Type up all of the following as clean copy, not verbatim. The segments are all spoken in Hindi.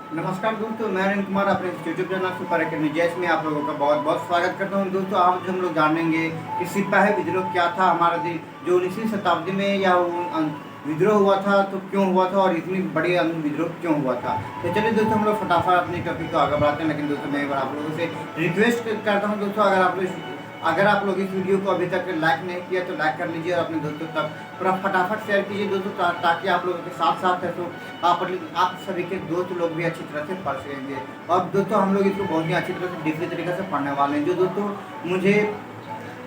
नमस्कार दोस्तों, मैं अनिल कुमार अपने यूट्यूब चैनल सुपर अकेडमी जैस में आप लोगों का बहुत बहुत स्वागत करता हूं। दोस्तों आज हम लोग जानेंगे कि सिपाही विद्रोह क्या था। हमारा जो 19वीं शताब्दी में या विद्रोह हुआ था तो क्यों हुआ था और इतनी बड़ी विद्रोह क्यों हुआ था। तो चलिए दोस्तों हम लोग फटाफट अपनी टॉपिक को आगे बढ़ाते हैं। लेकिन दोस्तों मैं एक बार आप लोगों से रिक्वेस्ट करता हूँ दोस्तों, अगर आप लोग इस वीडियो को अभी तक लाइक नहीं किया तो लाइक कर लीजिए और अपने दोस्तों तक पूरा फटाफट शेयर कीजिए दोस्तों, ताकि आप लोगों के साथ साथ है तो आप सभी के दोस्त लोग भी अच्छी तरह से पढ़ सकेंगे। और दोस्तों हम लोग इसको बहुत ही अच्छी तरह से डिफरेंट तरीके से पढ़ने वाले हैं। जो दोस्तों मुझे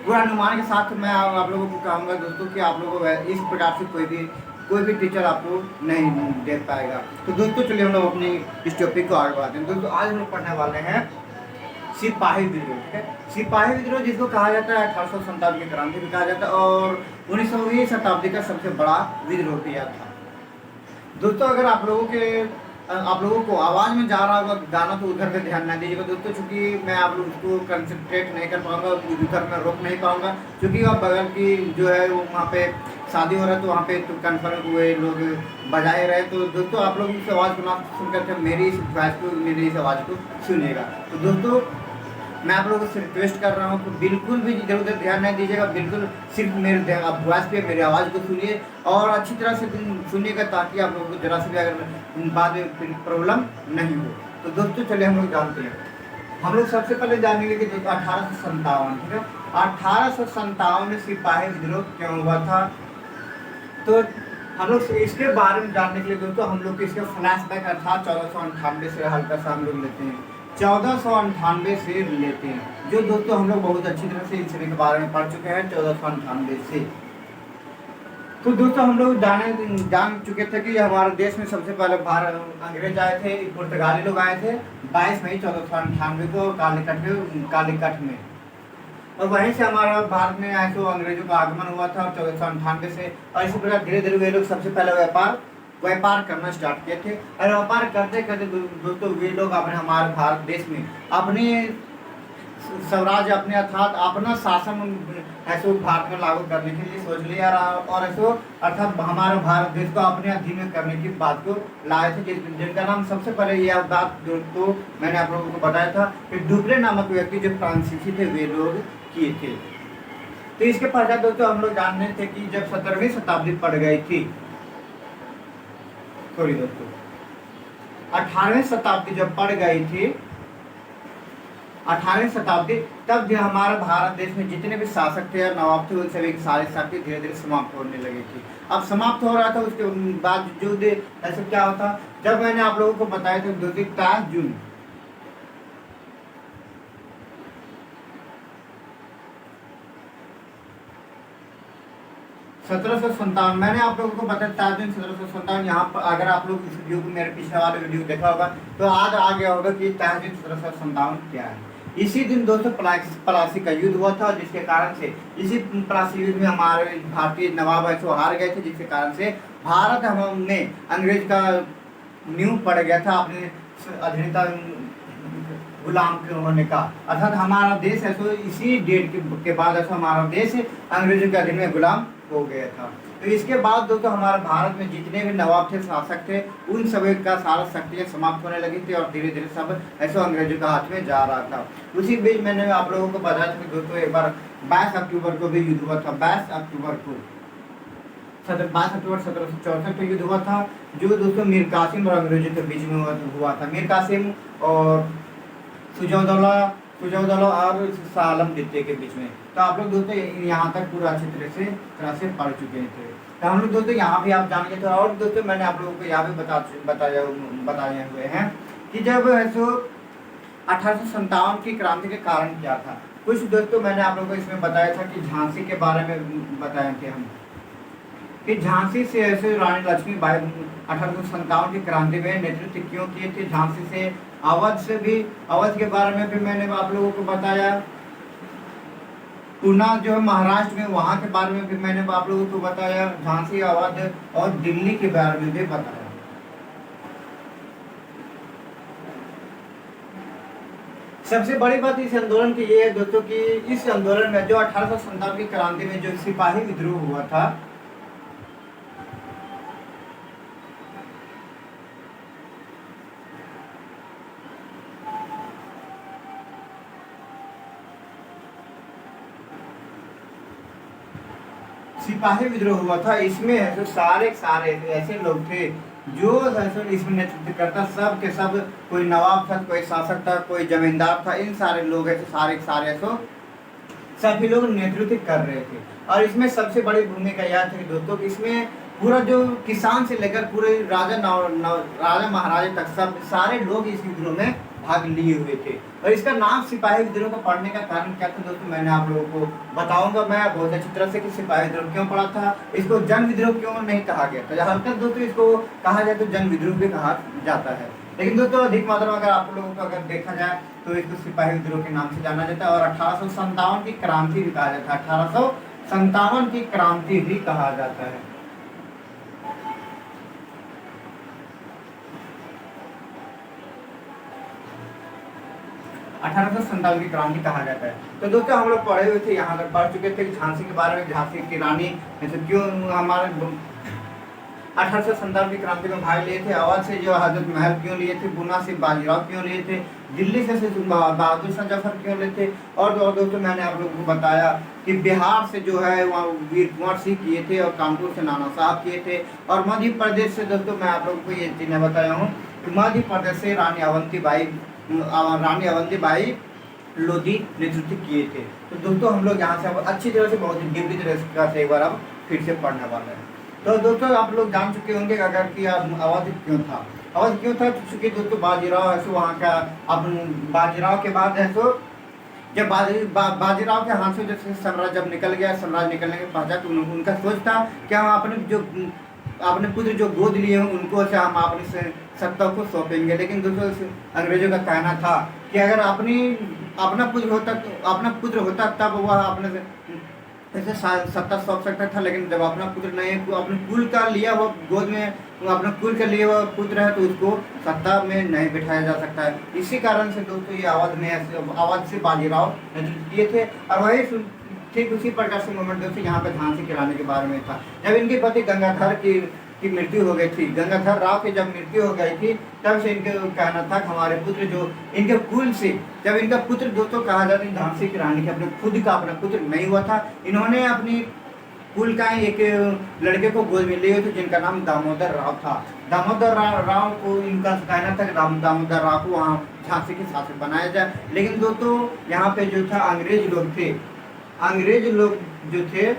पूरा अनुमान के साथ मैं आप लोगों को कहूँगा दोस्तों कि आप लोगों को इस प्रकार से कोई भी टीचर आपको नहीं दे पाएगा। तो दोस्तों चलिए हम लोग अपनी इस टॉपिक को आगे बढ़ाते हैं। दोस्तों आज हम लोग पढ़ने वाले हैं सिपाही विद्रोह। ठीक है, सिपाही विद्रोह जिसको कहा जाता है 1857 की क्रांति भी कहा जाता है और 19वीं शताब्दी का सबसे बड़ा विद्रोह किया था। दोस्तों अगर आप लोगों को आवाज़ में जा रहा होगा गाना तो उधर पे ध्यान ना दीजिएगा दोस्तों, चूँकि मैं आप लोग उसको कंसंट्रेट नहीं कर पाऊंगा, उधर मैं रोक नहीं पाऊंगा, क्योंकि वह बगल की जो है वो वहाँ पे शादी हो रहा है तो वहाँ पे तो कन्फर्म हुए लोग बजाए रहे। तो दोस्तों आप लोग इस आवाज़ को ना सुन करके मेरी इस आवाज़ को सुनिएगा। तो दोस्तों मैं आप लोगों से रिक्वेस्ट कर रहा हूँ कि बिल्कुल भी इधर उधर ध्यान नहीं दीजिएगा, बिल्कुल सिर्फ मेरे वॉइस पे मेरी आवाज़ को सुनिए और अच्छी तरह से सुनिएगा, ताकि आप लोगों को जरा से भी अगर बाद में प्रॉब्लम नहीं हो। तो दोस्तों चलिए हम लोग जानते हैं। हम लोग सबसे पहले जानेंगे कि 1857, ठीक है, 1857 में सिपाही विद्रोह क्यों हुआ था। तो हम लोग इसके बारे में जानने के लिए दोस्तों हम लोग इसका फ्लैशबैक अर्थात 1498 से हल्का सा हम लोग लेते हैं, 1498 से लेते हैं। जो दोस्तों हम लोग बहुत अच्छी तरह से इन सभी के बारे में पढ़ चुके हैं 1498 से। तो दोस्तों हम लोग जान चुके थे कि हमारे देश में सबसे पहले अंग्रेज आए थे, पुर्तगाली लोग आए थे 22 मई 1498 को कालीकट में, और वहीं से हमारा भारत में आए तो अंग्रेजों का आगमन हुआ था 1498 से। और इसी प्रकार धीरे धीरे वे लोग सबसे पहले व्यापार करना स्टार्ट किए थे और व्यापार करते करते दोस्तों वे लोग अपने हमारे भारत देश में अपने स्वराज्य अपने अर्थात अपना शासन ऐसे भारत में लागू करने के लिए सोच लिया और ऐसे अर्थात हमारे भारत देश को अपने अधीन में करने की बात को लाए थे, जिनका नाम सबसे पहले यह बात तो मैंने आप लोगों को बताया था कि डुप्ले नामक व्यक्ति जो फ्रांसीसी थे वे लोग किए थे। तो इसके पश्चात दोस्तों हम लोग जानते थे कि जब 17वीं शताब्दी पड़ गई थी, सॉरी दोस्तों 18वीं शताब्दी जब पड़ गई थी, 18वीं शताब्दी, तब जो हमारे भारत देश में जितने भी शासक थे और नवाब थे उन सभी की सारी शक्ति धीरे धीरे समाप्त होने लगी थी। अब समाप्त हो रहा था, उसके बाद जो ऐसे क्या होता, जब मैंने आप लोगों को बताया था 23 जून 1757, मैंने आप लोगों को बताया 4 जून 1757। यहाँ पर अगर आप लोग इस वीडियो को मेरे पिछले वाले वीडियो देखा होगा तो आज आ गया होगा कि 4 जून 1757 क्या है। इसी दिन दोस्तों प्लासी का युद्ध हुआ था, जिसके कारण से इसी प्लासी युद्ध में हमारे भारतीय नवाब है सो हार गए थे, जिसके कारण से भारत हमने अंग्रेज का नींव पड़ गया था अपने अधीनता गुलाम होने का, अर्थात हमारा देश है सो इसी डेट के बाद ऐसा हमारा देश अंग्रेजों के अधीन में गुलाम हो गया था। तो इसके बाद दोस्तों हमारे भारत में जितने भी नवाब थे, शासक थे, उन सभी का सारा शक्तियाँ समाप्त होने लगी थी और धीरे धीरे सब ऐसा अंग्रेजों का हाथ में जा रहा था। उसी बीच मैंने आप लोगों को बताया था कि दोस्तों एक बार 22 अक्टूबर को भी युद्ध हुआ था। 22 अक्टूबर 1764 को युद्ध हुआ था, जो दोस्तों मीर कासिम और अंग्रेजों के बीच में हुआ था। मीर कासिम और सुजौदौला और शाह आलम द्वितीय के बीच में। तो आप लोग दोस्तों यहाँ तक पूरा अच्छी तरह से पढ़ चुके थे। तो हम लोग दोस्तों यहाँ भी आप जान गए थे। और दोस्तों मैंने आप लोगों को यहाँ भी बताए हुए हैं कि जब 1857 की क्रांति के कारण क्या था। कुछ दोस्तों मैंने आप लोगों को इसमें बताया था कि झांसी के बारे में बताए थे हम कि झांसी से ऐसे रानी लक्ष्मीबाई 1857 की क्रांति में नेतृत्व क्यों किए थे। झांसी से अवध के बारे में भी मैंने आप लोगों को बताया। पूना जो है महाराष्ट्र में, वहाँ के बारे में भी मैंने आप लोगों को बताया। झांसी, अवध और दिल्ली के बारे में भी बताया। सबसे बड़ी बात इस आंदोलन की ये है दोस्तों कि इस आंदोलन में जो 1857 की क्रांति में जो सिपाही विद्रोह हुआ था, सिपाही विद्रोह हुआ था, इसमें है जो सारे सारे ऐसे लोग थे जो है सो इसमें नेतृत्व करता, सब के सब, कोई नवाब था, कोई शासक था, कोई जमींदार था, इन सारे लोग ऐसे सारे सारे सो सभी लोग नेतृत्व कर रहे थे। और इसमें सबसे बड़ी भूमिका यह थी दोस्तों कि इसमें पूरा जो किसान से लेकर पूरे राजा महाराजा तक सब सारे लोग इस विद्रोह में भाग लिए हुए थे। और इसका नाम सिपाही विद्रोह को पढ़ने का कारण क्या था दोस्तों, मैंने आप लोगों को बताऊंगा मैं बहुत अच्छी तरह से कि सिपाही विद्रोह क्यों पड़ा था, इसको जन विद्रोह क्यों नहीं कहा गया था। जहाँ तक दोस्तों इसको कहा जाए तो जन विद्रोह भी कहा जाता है, लेकिन दोस्तों अधिक मात्रा में अगर आप लोगों को अगर देखा जाए तो इसको सिपाही विद्रोह के नाम से जाना जाता है। और 1857 की क्रांति भी कहा जाता है, 1857 की क्रांति भी कहा जाता है। की क्रांति कहा जाता है। तो दोस्तों हम लोग पढ़े हुए थे, यहाँ तक पढ़ चुके थे झांसी के बारे में, झांसी की रानी क्यों हमारे 1857 की क्रांति में भाग लिए थे, अवध से जो हजरत महल क्यों लिए थे, गुना से बाजीराव क्यों लिए थे, दिल्ली से बहादुर शाह जफर क्यों लिए थे, और दोस्तों मैंने आप लोगों को बताया कि बिहार से जो है वहाँ वीर कुंवर सिंह किए थे, और कानपुर से नाना साहब किए थे, और मध्य प्रदेश से दोस्तों मैं आप लोगों को ये चीज़ें बताया हूँ कि मध्य प्रदेश से रानी अवंतीबाई लोधी नेतृत्व किए थे। तो दोस्तों हम लोग यहाँ से अब अच्छी तरह से बहुत गहरी तरह से एक बार अब फिर से पढ़ने वाले हैं। तो दोस्तों आप लोग जान चुके होंगे अगर कि अवध क्यों था, अवध क्यों था, चूंकि दोस्तों बाजीराव है सो वहाँ का, अब बाजीराव के बाद है सो जब बाजीराव के हाथ से जैसे साम्राज्य जब निकल गया, साम्राज्य निकलने के पश्चात उनका सोच था कि हम अपने पुत्र जो गोद लिए हैं उनको से हम अपनी सत्ता को सौंपेंगे। लेकिन दोस्तों अंग्रेजों का कहना था कि अगर अपना पुत्र होता तब वह अपने ऐसे सत्ता सौंप सकता था, लेकिन जब अपना पुत्र नहीं, अपने कुल का लिया वो गोद में, अपना कुल के लिए वो पुत्र है तो उसको सत्ता में नहीं बिठाया जा सकता है। इसी कारण से दोस्तों ये अवध से बाजीराव नेतृत्व किए थे। और वही ठीक उसी प्रकार से मूवमेंट दोस्तों यहाँ पे झांसी के रानी के बारे में था। जब इनके पति गंगाधर की मृत्यु हो गई थी, गंगाधर राव की जब मृत्यु हो गई थी, तब से इनके कहना था कि हमारे पुत्र जो इनके कुल से, जब इनका पुत्र दोस्तों कहा जाता है झांसी की रानी के अपने खुद का अपना पुत्र नहीं हुआ था, इन्होंने अपनी कुल का एक लड़के को गोद में लिए थे जिनका नाम दामोदर राव था। दामोदर राव को इनका कहना था कि दामोदर राव को वहाँ झांसी के शासक बनाया जाए। लेकिन दोस्तों यहाँ पे जो था अंग्रेज लोग जो थे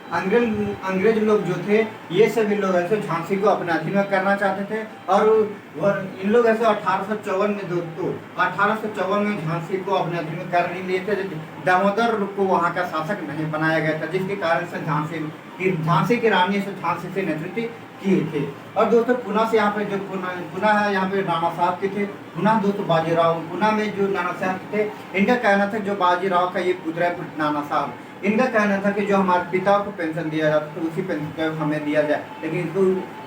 अंग्रेज लोग जो थे ये सभी लोग ऐसे झांसी को अपने अधीन में करना चाहते थे। और इन लोग ऐसे 1854 में दोस्तों 1854 में झांसी को अपने अधीन में कर लिए थे। दामोदर को वहाँ का शासक नहीं बनाया गया था, जिसके कारण से झांसी की रानी से झांसी से नेतृत्व किए थे। और दोस्तों पुणे से यहाँ पे जो पुणे है, यहाँ पे नाना साहब के थे। पुणे दोस्तों बाजीराव, पुणे में जो नाना साहब थे, इनका कहना था जो बाजीराव का ये पुत्र है नाना साहब, इनका कहना था कि जो हमारे पिता को पेंशन दिया जाता तो उसी पेंशन हमें दिया जाए, लेकिन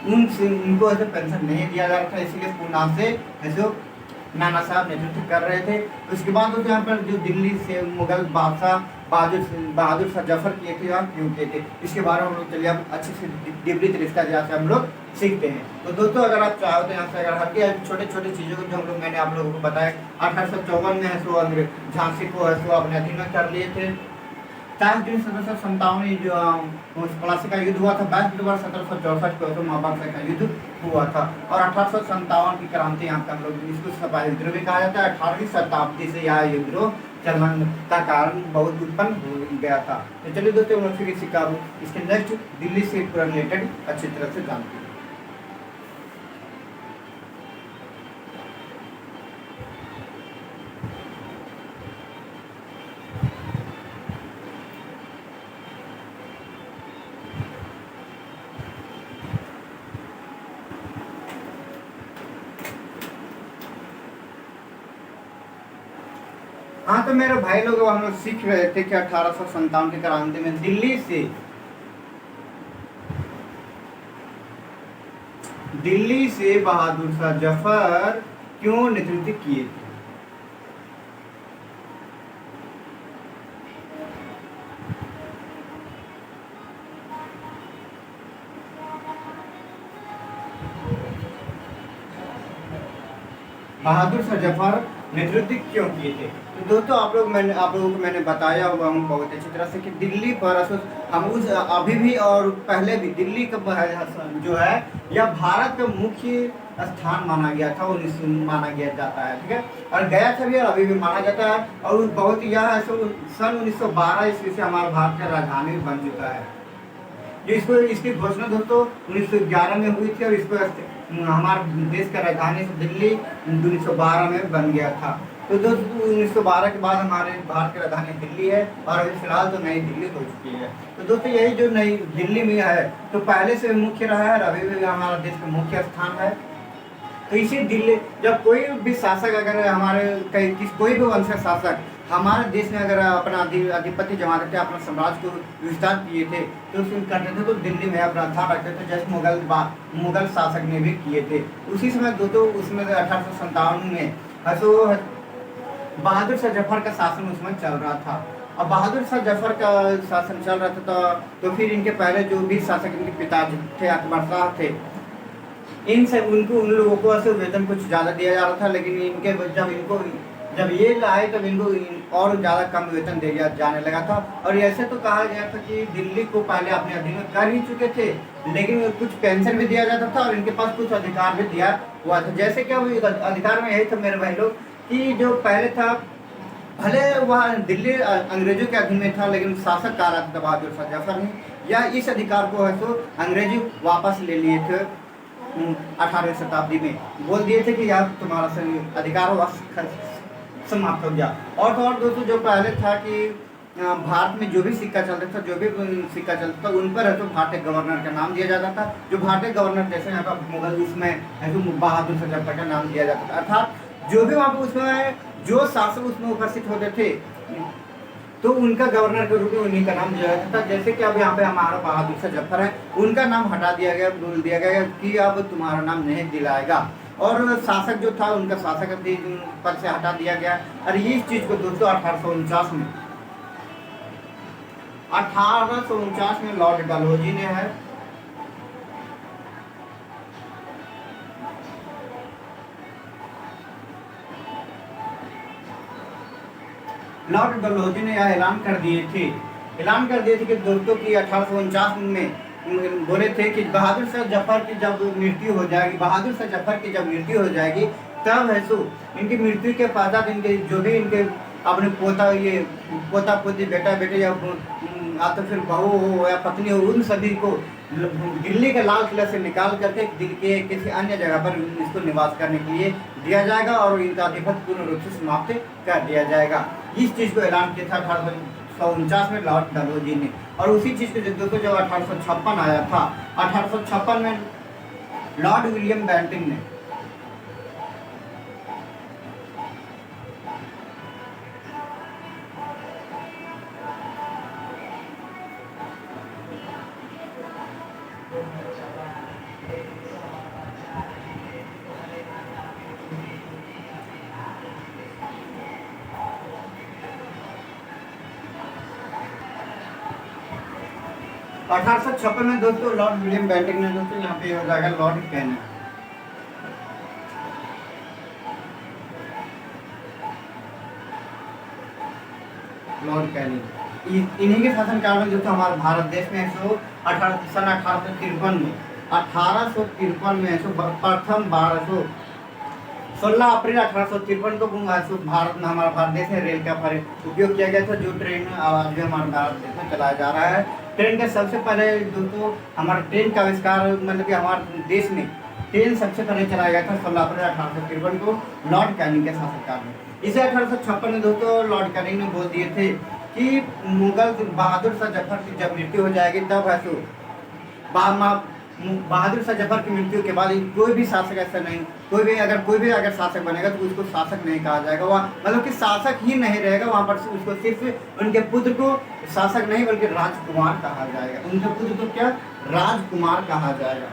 उनको ऐसे पेंशन नहीं दिया जा रहा था, इसलिए पुणे से ऐसे नाना साहब नेतृत्व कर रहे थे। उसके बाद दोस्तों यहाँ पर जो दिल्ली से मुगल बादशाह बहादुर शाह जफर किए थे, यहाँ क्यों किए थे, इसके बारे में हम लोग चलिए अब अच्छे से डिब्री तरीका जहाँ से हम लोग सीखते हैं। तो दोस्तों अगर आप चाहो तो यहाँ से अगर हल्के छोटे छोटे चीज़ों को जो हम लोग मैंने आप लोगों को बताया 1854 में है सो अंग्रेज झांसी को है सो अपने अधीन में कर लिए थे। 4 जून 1757 में जो प्लासी का युद्ध हुआ था, 22 दिसंबर 1764 को तो महाभारत का युद्ध हुआ था। और 1857 की क्रांति यहाँ पे हम लोग इसको सिपाही विद्रोह भी कहा जाता है। 18वीं शताब्दी से यह विद्रोह चलन का कारण बहुत उत्पन्न हो गया था। तो चलिए दोस्तों हम लोग फिर इसके नेक्स्ट दिल्ली से पूरा रिलेटेड अच्छी तरह से जानते हैं। हाँ तो मेरे भाई लोग हम लोग सीख रहे थे कि 1857 की क्रांति में दिल्ली से बहादुर शाह जफर क्यों नेतृत्व किए थे। बहादुर शाह जफर नेतृत्व क्यों किए थे। तो दोस्तों आप लोगों को मैंने बताया हुआ हूँ बहुत अच्छी तरह से कि दिल्ली पर हम उस अभी भी और पहले भी दिल्ली का जो है यह भारत का मुख्य स्थान माना गया था और माना गया जाता है, ठीक है। और गया था भी और अभी भी माना जाता है। और बहुत यह सन 1912 ईस्वी से हमारा भारत का राजधानी बन चुका है। जो इसकी घोषणा दोस्तों 1911 में हुई थी और इसको हमारे देश का राजधानी दिल्ली 1912 में बन गया था। तो दोस्तों 1912 के बाद हमारे भारत की राजधानी दिल्ली है और अभी फिलहाल तो नई दिल्ली हो चुकी है। तो दोस्तों यही जो नई दिल्ली में है तो पहले से मुख्य रहा है, अभी भी हमारा देश का मुख्य स्थान है। तो इसी दिल्ली जब कोई भी शासक अगर हमारे कोई भी वंश शासक हमारे देश में अगर अपना आधिपत्य जमाते थे, अपना साम्राज्य को विस्तार किए थे तो उसमें करते थे तो दिल्ली में अपना स्थान रखते थे, जैसे मुगल शासक ने भी किए थे। उसी समय दोस्तों उसमें 1857 में बहादुर शाह जफर का शासन उसमें चल रहा था। अब बहादुर शाह जफर का शासन चल रहा था तो फिर इनके पहले जो भी शासक इनके पिताजी थे अकबर शाह थे, उन लोगों को ऐसे वेतन कुछ ज़्यादा दिया जा रहा था, लेकिन जब ये लाए तब इनको और ज़्यादा कम वेतन दिया जाने लगा था। और ऐसे तो कहा गया था कि दिल्ली को पहले अपने अधीन में कर ही चुके थे, लेकिन कुछ पेंशन भी दिया जाता था और इनके पास कुछ अधिकार भी दिया हुआ था। जैसे कि अब अधिकार में यही था मेरे भाई लोग कि जो पहले था भले वह दिल्ली अंग्रेजों के अधीन में था, लेकिन शासक कह रहा था बहादुर शाह जफर ने या इस अधिकार को है तो अंग्रेजी वापस ले लिए थे 18वीं शताब्दी में। बोल दिए थे कि यार तुम्हारा अधिकार समाप्त हो गया। और तो और दोस्तों जो पहले था कि भारत में जो भी सिक्का चलता था उन पर है तो भारतीय गवर्नर का नाम दिया जाता था। जो भारतीय गवर्नर जैसे यहाँ पर मुगल उसमें बहादुर शाह जफर का नाम दिया जाता था, अर्थात जो भी वहाँ पर उसमें जो शासक उसमें उपस्थित होते थे तो उनका गवर्नर के रूप में उन्हीं का नाम दिया जाता था। जैसे कि अब यहाँ पे हमारा बहादुर शाह जफर है, उनका नाम हटा दिया गया, बोल दिया गया कि अब तुम्हारा नाम नहीं दिलाएगा। और शासक जो था उनका शासक पद से हटा दिया गया। और इस चीज को दोस्तों 1849 में लॉर्ड डलहौजी ने है लॉर्ड डलहौजी ने यह ऐलान कर दिए थे कि दोस्तों की 1849 में बोले थे कि बहादुर शाह जफर की जब मृत्यु हो जाएगी तब है सो इनकी मृत्यु के पश्चात इनके जो भी इनके अपने पोता पोती बेटा बेटे या तो फिर बहू हो या पत्नी हो, उन सभी को दिल्ली के लाल किला से निकाल करके दिल्ली के किसी अन्य जगह पर इसको निवास करने के लिए दिया जाएगा और इनका आधिपत्य पूर्ण रूप से समाप्त कर दिया जाएगा। इस चीज को ऐलान किया था 1849 में लॉर्ड डलहौजी ने। और उसी चीज को दोस्तों जब 1856 आया था, 1856 में लॉर्ड विलियम बेंटिंग ने 1856 में दोस्तों लॉर्ड विलियम बेंटिंग ने दोस्तों यहाँ पे हो जाएगा लॉर्ड कैनिंग। लॉर्ड कैनिंग इन्हीं के शासन काल में दोस्तों हमारे भारत देश में सन 1853 में प्रथम 16 अप्रैल 1853 को हमारा भारत देश में रेल का उपयोग किया गया था, जो ट्रेन जो हमारे भारत देश में चलाया जा रहा है। ट्रेन का सबसे पहले दोस्तों हमारा ट्रेन का आविष्कार मतलब कि हमारे देश में ट्रेन सबसे पहले चलाया गया था 16 अप्रैल 1853 को लॉर्ड कैनिंग के शासनकाल में। इसे 1856 में दोस्तों लॉर्ड कैनिंग ने बोल दिए थे कि मुगल बहादुर शाह जफर की जब मृत्यु हो जाएगी तब है तो बहादुर शाह जफर की मृत्यु के बाद कोई भी शासक ऐसा नहीं, कोई भी अगर शासक बनेगा तो उसको शासक नहीं कहा जाएगा। वहाँ मतलब कि शासक ही नहीं रहेगा, वहाँ पर उसको सिर्फ उनके पुत्र को शासक नहीं बल्कि राजकुमार कहा जाएगा। उनके पुत्र को क्या राजकुमार कहा जाएगा।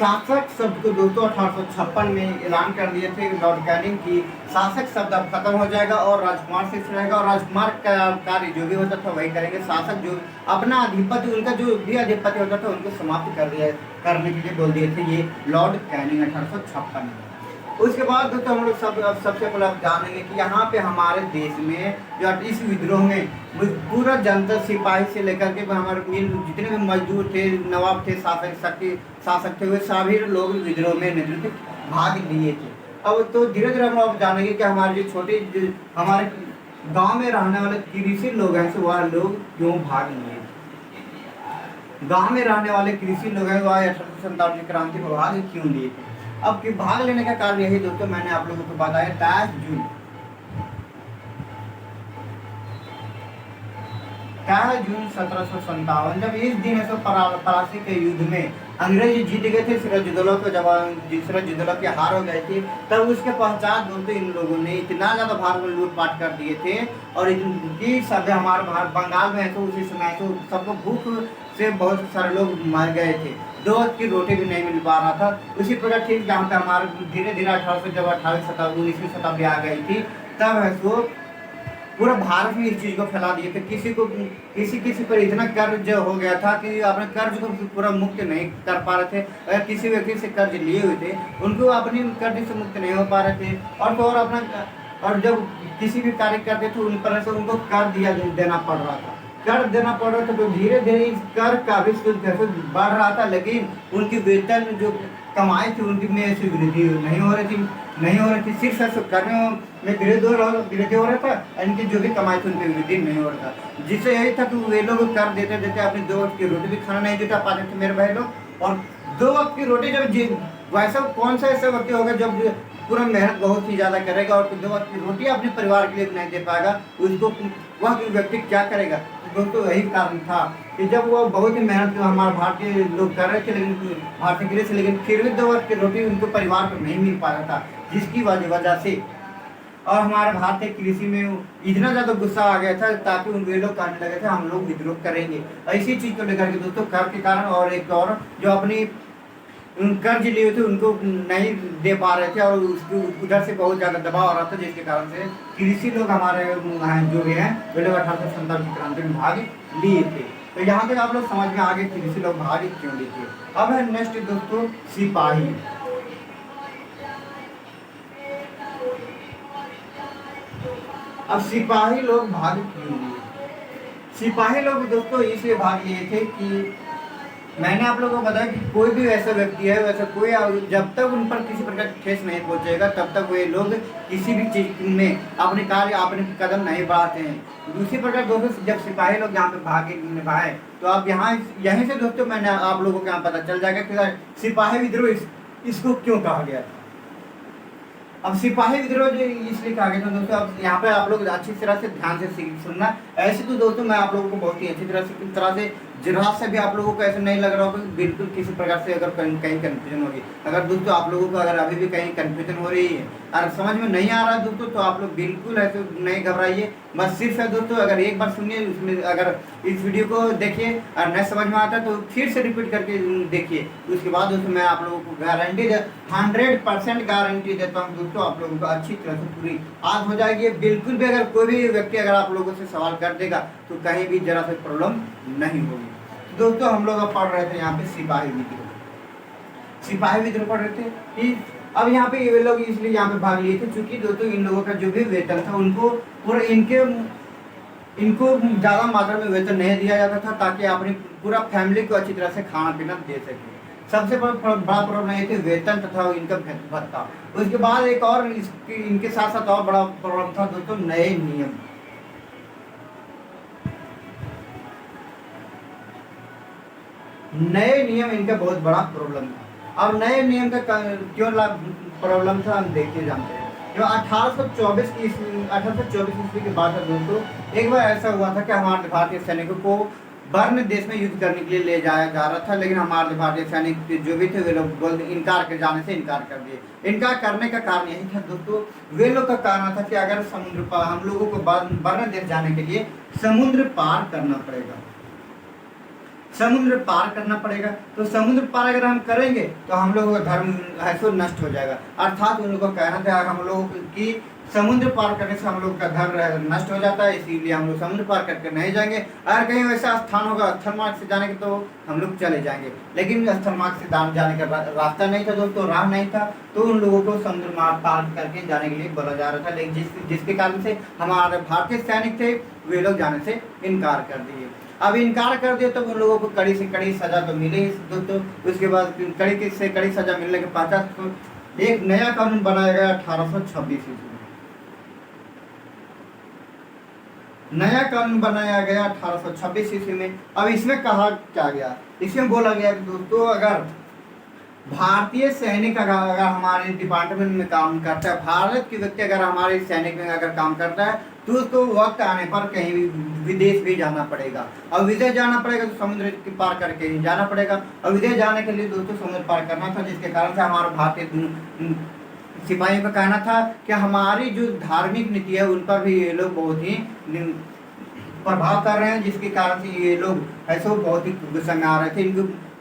शासक शब्द को दोस्तों 1856 में ऐलान कर दिए थे लॉर्ड कैनिंग की शासक शब्द अब खत्म हो जाएगा और राजकुमार से रहेगा, और राजकुमार का कार्य जो भी होता था वही करेंगे। शासक जो अपना अधिपति, उनका जो भी अधिपति होता था उनको समाप्त करने के लिए बोल दिए थे ये लॉर्ड कैनिंग 1856 में। उसके बाद दोस्तों हम लोग सबसे पहले आप जानेंगे कि यहाँ पे हमारे देश में जो इस विद्रोह में पूरा जनता, सिपाही से लेकर के हमारे जितने भी मजदूर थे, नवाब थे, शासक थे, वे सभी लोग विद्रोह में नेतृत्व भाग लिए थे। अब तो धीरे धीरे हम लोग जानेंगे कि हमारे हमारे गांव में रहने वाले कृषि लोग हैं वह लोग क्यों भाग लिए। गांव में रहने वाले कृषि लोग हैं वह 1857 क्रांति में भाग क्यों लिए थे। अब भाग लेने का कारण यही दोस्तों मैंने आप लोगों को बताया 23 जून 1757, जब इस दिन परासी के युद्ध में अंग्रेज जीत गए थे सिराजुद्दौला को, जब सिराजुद्दौला की हार हो गई थी, तब उसके पश्चात दोस्तों इन लोगों ने इतना ज्यादा भारत में लूटपाट कर दिए थे और इनकी सब हमारे बंगाल में तो उसी समय तो सबको भूख से बहुत सारे लोग मर गए थे, 2 वक्त की रोटी भी नहीं मिल पा रहा था। उसी प्रकार ठीक जहाँ पे हमारे धीरे धीरे 19वीं शताब्दी आ गई थी, तब है सो पूरा भारत में इस चीज को फैला दिए थे। किसी पर इतना कर्ज हो गया था कि अपने कर्ज को पूरा मुक्त नहीं कर पा रहे थे। अगर किसी व्यक्ति से कर्ज लिए हुए थे उनको अपनी कर्ज से मुक्त नहीं हो पा रहे थे, और जब किसी भी कार्य करते थे उन पर से उनको कर देना पड़ रहा था। तो धीरे धीरे इस कर का भी बढ़ रहा था, लेकिन उनकी वेतन जो कमाई थी उनकी में ऐसी वृद्धि नहीं हो रही थी। सिर्फ ऐसे करने में वृद्धि हो रहा था, इनकी जो भी कमाई थी उनकी वृद्धि नहीं हो रहा था, जिससे यही था कि वे लोग कर देते अपनी 2 वक्त की रोटी भी खाना नहीं जुटा पाते थे मेरे भाई लोग। और 2 वक्त की रोटी जब वैसा कौन सा ऐसा व्यक्ति होगा जब पूरा मेहनत बहुत ही ज़्यादा करेगा और 2 वक्त की रोटी अपने परिवार के लिए नहीं दे पाएगा, उसको वह व्यक्ति क्या करेगा। दोस्तों यही कारण था कि जब वो बहुत ही मेहनत हमारे भारतीय लोग कर रहे थे, लेकिन भारतीय के लिए से, लेकिन फिर भी 2 वक्त की रोटी उनको परिवार को नहीं मिल पा रहा था, जिसकी वजह से और हमारे भारतीय कृषि में इतना ज़्यादा गुस्सा आ गया था ताकि उन वे लोग कहने लगे थे हम लोग विद्रोह करेंगे। ऐसी चीज़ को लेकर के दोस्तों कर के कारण और एक और जो अपनी कर्ज लिए थे उनको नहीं दे पा रहे थे और उसको उधर से बहुत ज़्यादा दबाव आ रहा था, जिसके कारण से कृषि लोग हमारे जो भी हैं वे लोग 1857 की क्रांति में भाग लिए थे। तो यहाँ तक आप लोग समझ में आगे कृषि लोग भाग क्यों लिए थे। अब है नेक्स्ट दोस्तों सिपाही। अब सिपाही लोग भाग क्यों लिए। सिपाही लोग दोस्तों इसलिए भाग लिए थे कि मैंने आप लोगों को बताया कि कोई भी ऐसा व्यक्ति है, वैसा कोई जब तक उन पर किसी प्रकार की ठेस नहीं पहुंचेगा तब तक वे लोग किसी भी चीज में अपने कदम नहीं बढ़ाते हैं। दूसरी प्रकार दोस्तों जब सिपाही लोग यहाँ पे भाग निभाए तो आप यहीं से दोस्तों मैंने आप लोगों को यहाँ पता चल जाएगा कि सिपाही विद्रोह इसको क्यों कहा गया। अब सिपाही विद्रोह जो इसलिए कहा गया था दोस्तों, अब यहाँ पे आप लोग अच्छी तरह से ध्यान से सुनना। ऐसे तो दोस्तों मैं आप लोगों को बहुत ही अच्छी तरह से जरा से भी आप लोगों को ऐसा नहीं लग रहा होगा कि बिल्कुल किसी प्रकार से अगर कहीं कन्फ्यूजन होगी। अगर दोस्तों आप लोगों को अगर अभी भी कहीं कन्फ्यूजन हो रही है और समझ में नहीं आ रहा है दोस्तों, तो आप लोग बिल्कुल ऐसे नहीं घबराइए। बस सिर्फ है दोस्तों अगर एक बार सुनिए, उसमें अगर इस वीडियो को देखिए और नहीं समझ में आता तो फिर से रिपीट करके देखिए। उसके बाद दोस्तों मैं आप लोगों को गारंटी 100% गारंटी देता हूँ दोस्तों, आप लोगों को अच्छी तरह से पूरी आज हो जाएगी। बिल्कुल भी अगर कोई भी व्यक्ति अगर आप लोगों से सवाल कर देगा तो कहीं भी जरा से प्रॉब्लम नहीं होगी। दोस्तों हम लोग पढ़ रहे थे यहाँ पे सिपाही विद्रोह पढ़ रहे थे कि अब यहाँ पे ये लोग इसलिए यहाँ पे भाग लिए थे क्योंकि दोस्तों इन लोगों का जो भी वेतन था उनको पूरा इनको ज़्यादा मात्रा में वेतन नहीं दिया जाता था ताकि अपनी पूरा फैमिली को अच्छी तरह से खाना पीना दे सके। सबसे बड़ा प्रॉब्लम ये थी वेतन तथा इनका भत्ता। उसके बाद एक और इनके साथ साथ और बड़ा प्रॉब्लम था दोस्तों नए नियम। नए नियम इनका बहुत बड़ा प्रॉब्लम था। और नए नियम का क्यों प्रॉब्लम था हम देखते जानते हैं। जो 1824 ईस्वी के बाद दोस्तों एक बार ऐसा हुआ था कि हमारे भारतीय सैनिकों को बर्न देश में युद्ध करने के लिए ले जाया जा रहा था, लेकिन हमारे भारतीय सैनिक जो भी थे वे लोग इनकार कर दिए। इनकार करने का कारण यही था दोस्तों, वे लोग का कारण था कि अगर समुद्र पार हम लोगों को बर्न देश जाने के लिए समुद्र पार करना पड़ेगा। समुद्र पार करना पड़ेगा। तो समुद्र पार अगर हम करेंगे तो हम लोगों का धर्म है सो नष्ट हो जाएगा। अर्थात उन लोगों को कहना था हम लोग की समुद्र पार करने से हम लोग का धर्म नष्ट हो जाता है, इसीलिए हम लोग समुद्र पार करके नहीं जाएंगे। अगर कहीं वैसा स्थान होगा स्थल मार्ग से जाने के तो हम लोग चले जाएंगे, लेकिन स्थल मार्ग से जाने का रास्ता नहीं था दोस्तों, राह नहीं था, तो उन लोगों को समुद्र मार्ग पार करके जाने के लिए बोला जा रहा था। लेकिन जिसके कारण से हमारे भारतीय सैनिक थे वे लोग जाने से इनकार कर दिए। अब इनकार कर दिए तो उन लोगों को कड़ी से कड़ी सजा तो मिली ही दोस्तों। उसके बाद कड़ी से कड़ी सजा मिलने के पश्चात तो एक नया कानून बनाया गया 1826 ईस्वी में। नया कानून बनाया गया 1826 ईस्वी में। अब इसमें कहा क्या गया, इसमें बोला गया कि दोस्तों अगर भारतीय सैनिक अगर हमारे डिपार्टमेंट में काम करता है, भारत के व्यक्ति अगर हमारे सैनिक में अगर काम करता है तो उसको वक्त आने पर कहीं भी विदेश भी जाना पड़ेगा। और विदेश जाना पड़ेगा तो समुद्र के पार करके ही जाना पड़ेगा। और विदेश जाने के लिए दोस्तों समुद्र पार करना था, जिसके कारण से हमारा भारतीय सिपाहियों का कहना था कि हमारी जो धार्मिक नीति है उन पर भी ये लोग बहुत ही प्रभाव कर रहे हैं, जिसके कारण से ये लोग ऐसे बहुत ही गुस्सा में आ रहे थे।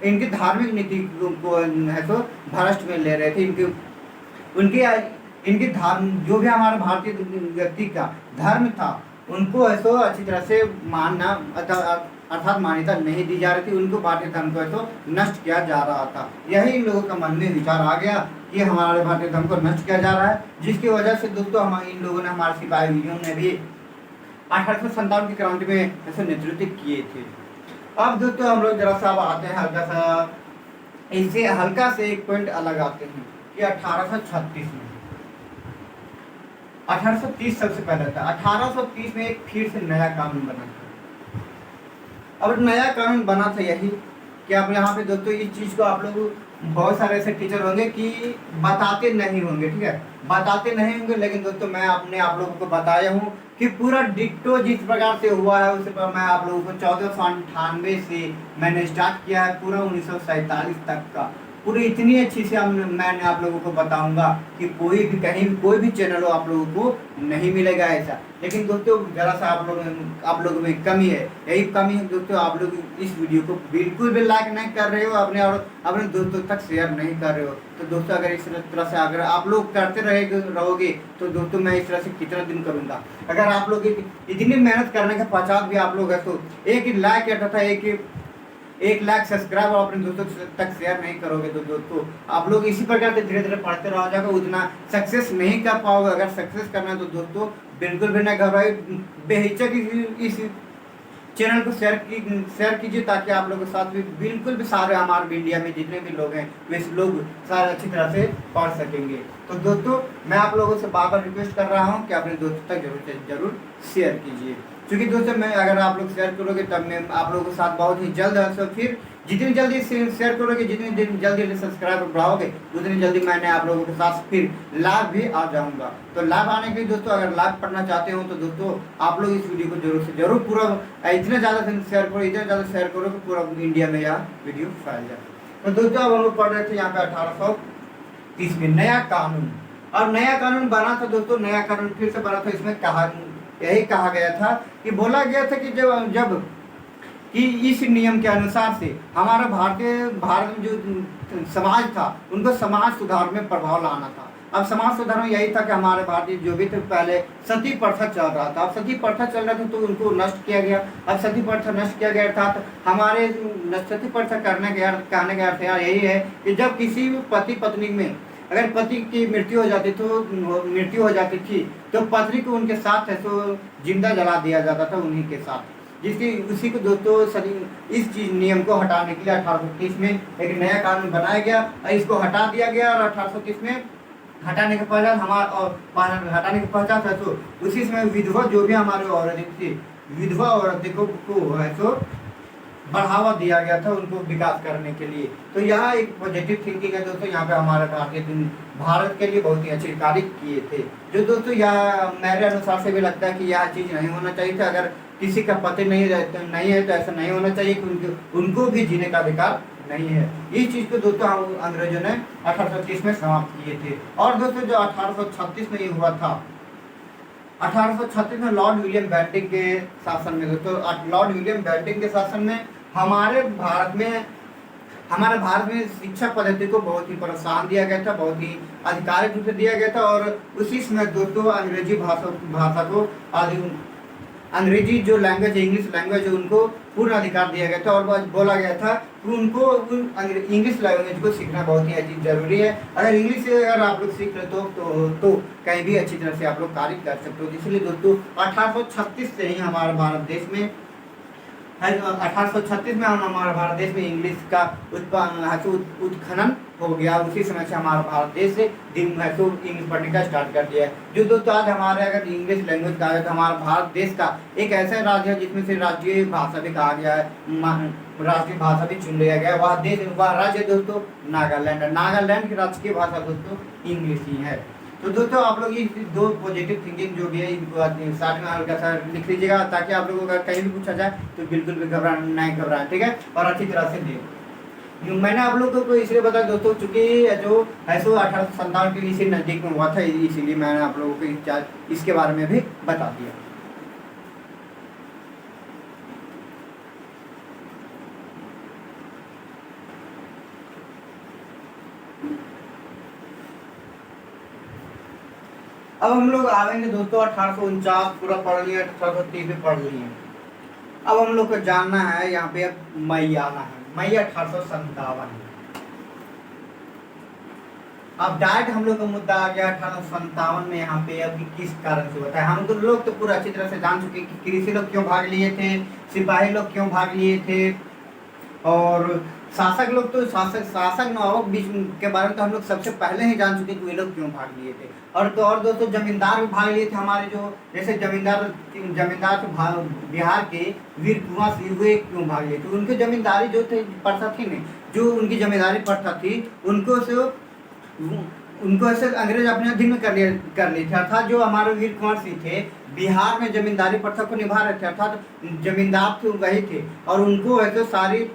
इनकी धार्मिक नीति को है तो भ्रष्ट में ले रहे थे। इनकी धर्म जो भी हमारे भारतीय व्यक्ति का धर्म था उनको ऐसो अच्छी तरह से मानना अर्थात मान्यता नहीं दी जा रही थी। उनको भारतीय धर्म को ऐसो नष्ट किया जा रहा था। यही इन लोगों का मन में विचार आ गया कि हमारे भारतीय धर्म को नष्ट किया जा रहा है, जिसकी वजह से दोस्तों हम इन लोगों ने हमारे सिपाहियों ने भी 1857 की क्रांति में ऐसे नेतृत्व किए थे। अब दोस्तों हम लोग जरा सा आते हैं हल्का सा, इससे हल्का से एक पॉइंट अलग आते हैं कि 1836 में 1830 सबसे पहले था। 1830 में एक फिर से नया कानून बना था। अब नया कानून बना था यही कि आप यहाँ पे दोस्तों इस चीज को आप लोग बहुत सारे ऐसे टीचर होंगे कि बताते नहीं होंगे, ठीक है, बताते नहीं होंगे, लेकिन दोस्तों मैं आप लोगों को बताया हूँ कि पूरा डिट्टो जिस प्रकार से हुआ है उस पर मैं आप लोगों को 1498 से मैंने स्टार्ट किया है पूरा 1947 तक का पूरी इतनी अच्छी से मैंने आप लोगों को बताऊंगा कि कोई भी कहीं भी कोई भी चैनल हो आप लोगों को नहीं मिलेगा ऐसा। लेकिन दोस्तों जरा सा आप लोगों में कमी है, यही कमी है दोस्तों, आप लोग इस वीडियो को बिल्कुल भी लाइक नहीं कर रहे हो, अपने दोस्तों तक शेयर नहीं कर रहे हो। तो दोस्तों अगर इस तरह से अगर आप लोग करते रहोगे तो दोस्तों मैं इस तरह से कितना दिन करूँगा। अगर आप लोग इतनी मेहनत करने के पश्चात भी आप लोग है तो एक लाइक तथा एक लाख सब्सक्राइब और अपने दोस्तों तक शेयर नहीं करोगे तो दोस्तों आप लोग इसी प्रकार से धीरे धीरे पढ़ते रह जाएगा, उतना सक्सेस नहीं कर पाओगे। अगर सक्सेस करना है तो दोस्तों बिल्कुल भी नहीं घबराइए, बेहिचक इस चैनल को शेयर कीजिए ताकि आप लोगों के साथ भी बिल्कुल भी सारे हमारे इंडिया में जितने भी लोग हैं वे लोग सारे अच्छी तरह से पढ़ सकेंगे। तो दोस्तों मैं आप लोगों से बार बार रिक्वेस्ट कर रहा हूँ कि अपने दोस्तों तक जरूर शेयर कीजिए, क्योंकि दोस्तों मैं अगर आप लोग शेयर करोगे तब मैं आप लोगों के साथ बहुत ही जल्द है। तो फिर जितनी जल्दी शेयर करोगे, जितनी जल्दी सब्सक्राइबर बढ़ाओगे उतनी जल्दी मैंने आप लोगों के साथ फिर लाइव भी आ जाऊंगा। तो लाइव आने के लिए दोस्तों अगर लाइव पढ़ना चाहते हो तो दोस्तों आप लोग इस वीडियो को जरूर से जरूर पूरा इतना ज़्यादा शेयर करो, इतना ज़्यादा शेयर करो कि पूरा इंडिया में यह वीडियो फैल जाए। तो दोस्तों अब हम लोग पढ़ रहे थे यहाँ पे 1830 में नया कानून। और नया कानून बना था दोस्तों, नया कानून फिर से बना था। इसमें यही कहा गया था कि बोला गया था कि जब कि इस नियम के अनुसार से हमारा भारत में जो समाज था उनको समाज सुधार में प्रभाव लाना था। अब समाज सुधार में यही था कि हमारे भारतीय जो भी थे पहले सती प्रथा चल रहा था। अब सती प्रथा चल रहा था तो उनको नष्ट किया गया। अब सती प्रथा नष्ट किया गया अर्थात हमारे सती प्रथा कहने का अर्थ यही है कि जब किसी पति पत्नी में अगर पति की मृत्यु हो जाती थी तो पत्नी को उनके साथ है तो जिंदा जला दिया जाता था उन्हीं के साथ, उसी को दोस्तों इस चीज नियम को हटाने के लिए 1830 में एक नया कानून बनाया गया और इसको हटा दिया गया। और 1830 में हटाने के पश्चात है तो उसी समय विधवा जो भी हमारे औरतें थी, विधवा औरतें को है तो बढ़ावा दिया गया था उनको विकास करने के लिए। तो यहाँ एक पॉजिटिव थिंकिंग है दोस्तों, यहाँ पे हमारे भारत के लिए बहुत ही अच्छे कार्य किए थे। जो दोस्तों यह मेरे अनुसार से भी लगता है कि यह चीज़ नहीं होना चाहिए था। अगर किसी का पति नहीं है तो ऐसा नहीं होना चाहिए कि उनको भी जीने का अधिकार नहीं है। इस चीज़ को दोस्तों हम अंग्रेजों ने 1830 में समाप्त किए थे। और दोस्तों जो 1836 में ये हुआ था, 1836 में लॉर्ड विलियम बेंटिंक के शासन में दोस्तों, लॉर्ड विलियम बेंटिंक के शासन में हमारे भारत में शिक्षा पद्धति को बहुत ही प्रोत्साहन दिया गया था, बहुत ही आधिकारिक रूप से दिया गया था। और उसी समय दोस्तों अंग्रेजी भाषा को अंग्रेजी जो लैंग्वेज है, इंग्लिश लैंग्वेज है, उनको पूर्ण अधिकार दिया गया था। और बोला गया था कि उनको इंग्लिश लैंग्वेज को सीखना बहुत ही अजीब जरूरी है। अगर इंग्लिश अगर आप लोग सीख लेते हो तो कहीं भी अच्छी तरह से आप लोग कार्य कर सकते हो। इसलिए दोस्तों 1836 से ही हमारे भारत देश में 1836 में हमारे भारत देश में इंग्लिश का उत्खनन हो गया। उसी समय से हमारा भारत देश से इंग्लिश पढ़ने का स्टार्ट कर दिया है। जो दोस्तों आज हमारे अगर इंग्लिश लैंग्वेज कहा जाए तो हमारा भारत देश का एक ऐसा राज्य है जिसमें से राष्ट्रीय भाषा भी कहा गया है, राष्ट्रीय भाषा भी चुन लिया गया। वह राज्य दोस्तों नागालैंड है। नागालैंड की राष्ट्रीय भाषा दोस्तों इंग्लिश ही है। तो दोस्तों आप लोग ये दो पॉजिटिव थिंकिंग जो भी है इनको साथ में हल्का सा लिख लीजिएगा, ताकि आप लोगों को अगर कहीं भी पूछा जाए तो बिल्कुल भी नहीं घबराएं, ठीक है, और अच्छी तरह से देखो। मैंने आप लोगों को इसलिए बताया दोस्तों, चूंकि जो है सो 1857 के इसी नज़दीक में हुआ था, इसीलिए मैंने आप लोगों को इसके बारे में भी बता दिया। अब हम लोग आएंगे दोस्तों 1849 पूरा पढ़ लिया, 1830 भी पढ़ लिए। अब हम लोग को जानना है यहाँ पे मई आना है। मई 1857। अब डायरेक्ट हम लोग का मुद्दा आ गया 1857 में यहाँ पे अभी किस कारण से होता है। हम तो लोग तो पूरा अच्छी तरह से जान चुके कि कृषि लोग क्यों भाग लिए थे, सिपाही लोग क्यों भाग लिए थे, और शासक लोग तो शासक नवाब बीच के बारे में तो हम लोग सबसे पहले ही जान चुके कि वे लोग क्यों भाग लिए थे। और दोस्तों जमींदार भी भाग लिए थे हमारे, जो जैसे जमींदार तो बिहार के वीर कुंवर सिंह, हुए क्यों भाग लिए थे। उनकी जमींदारी जो थे प्रथा थी न, जो उनकी जमींदारी प्रथा थी उनको ऐसे अंग्रेज अपने अधीन में कर लिए थे। अर्थात जो हमारे वीर कुंवर सिंह थे बिहार में जमींदारी प्रथा को निभा रहे थे, अर्थात जमींदार थे वही थे, और उनको ऐसे सारी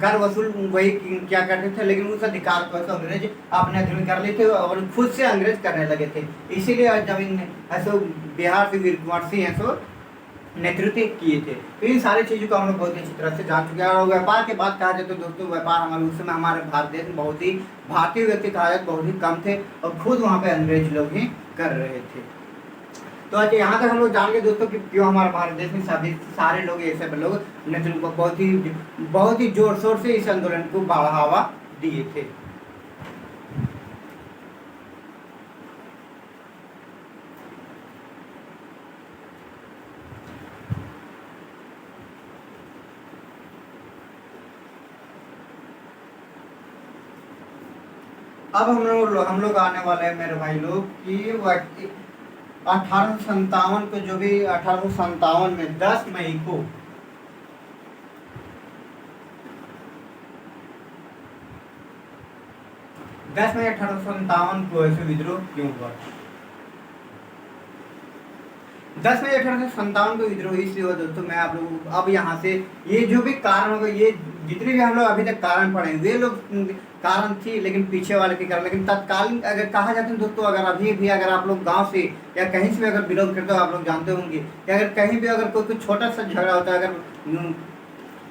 कर वसूल वही क्या करते थे, लेकिन उस अधिकार को ऐसे अंग्रेज अपने अधीन कर लेते और खुद से अंग्रेज करने लगे थे। इसीलिए जमीन ऐसे बिहार से वीर कुंवर सिंह ऐसे नेतृत्व किए थे। तो इन सारी चीज़ों को हम लोग बहुत अच्छी तरह से जान चुके हैं। और व्यापार के बात कहा जाए तो दोस्तों व्यापार हमारे उस समय हमारे भारत देश में बहुत ही भारतीय व्यक्ति कहा जाए बहुत ही कम थे, और खुद वहाँ पे अंग्रेज लोग ही कर रहे थे। तो अच्छा यहाँ तक हम लोग जान गए दोस्तों कि क्यों हमारे भारत देश में सभी सारे लोग ऐसे लोग नेतृत्व बहुत ही जोर शोर से इस आंदोलन को बढ़ावा दिए थे। अब हम लोग आने वाले हैं मेरे भाई लोग कि 1857 को, जो भी 1857 में 10 मई को दस मई 1857 को ऐसे विद्रोह क्यों हुआ। 10 मई 1857 को विद्रोह इसलिए हुआ दोस्तों, मैं आप लोग अब यहाँ से ये जो भी कारण होगा, ये जितने भी हम लोग अभी तक कारण पढ़े वे लोग कारण थी, लेकिन पीछे वाले के कारण। लेकिन तत्कालीन अगर कहा जाता है दोस्तों, अगर अभी भी अगर आप लोग गांव से या कहीं से भी अगर बिलोंग करते हो, आप लोग जानते होंगे कि अगर कहीं भी अगर कोई छोटा सा झगड़ा होता है, अगर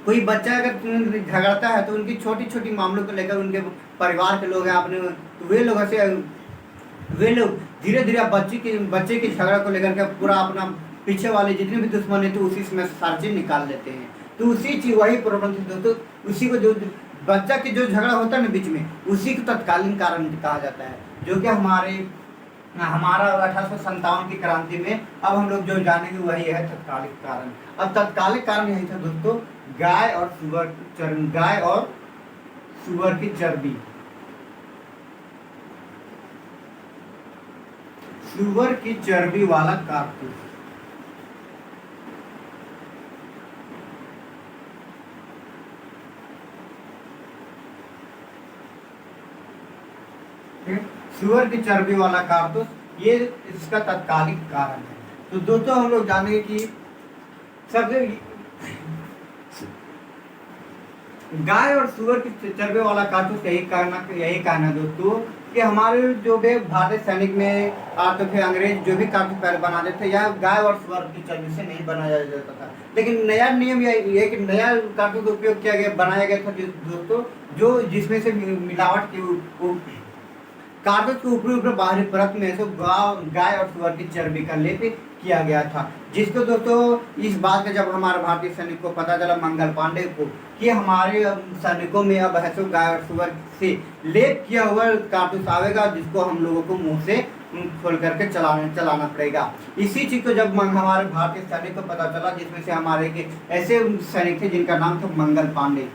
कोई बच्चा अगर झगड़ता है तो उनकी छोटी छोटी मामलों को लेकर उनके परिवार के लोग हैं अपने, तो वे लोग धीरे धीरे बच्चे के झगड़ा को लेकर के पूरा अपना पीछे वाले जितने भी दुश्मन है तो उसी में सारी चीज निकाल लेते हैं। तो उसी चीज वही प्रॉब्लम थी दोस्तों, उसी को जो बच्चा के जो झगड़ा होता है ना बीच में, उसी को तत्कालीन कारण कहा जाता है, जो कि हमारा 1857 की क्रांति में अब हम लोग जो जानेंगे वही है तत्कालिक कारण। अब तत्कालिक कारण यही था दोस्तों, गाय और सुअर की चर्बी। सुअर की चर्बी वाला कारतूस। सुअर की चर्बी वाला कारतूस, ये इसका तत्कालिक कारण है। तो दोस्तों हम लोग जानेंगे कि सबसे गाय और सुअर की चर्बी वाला कारतूस यही कारण है दोस्तों कि हमारे जो भी भारतीय सैनिक में तो फिर अंग्रेज जो भी कारतूस पहले बनाते थे, यह गाय और सुअर की चर्बी से नहीं बनाया जाता था। लेकिन नया नियम यह कि नया कारतूस उपयोग किया गया, बनाया गया था दोस्तों, जो जिसमें से मिलावट की कारतूस के ऊपरी ऊपर बाहरी परत में से गाय और सुअर की चर्बी का लेप किया गया था। जिसको दोस्तों इस बात का जब हमारे भारतीय सैनिक को पता चला, मंगल पांडे को, कि हमारे सैनिकों में अब है सो गाय और सुअर से लेप किया हुआ कारतूस आवेगा, जिसको हम लोगों को मुंह से खोल करके चलाना पड़ेगा। इसी चीज को जब हमारे भारतीय सैनिक को पता चला, जिसमें से हमारे ऐसे सैनिक थे जिनका नाम था मंगल पांडे।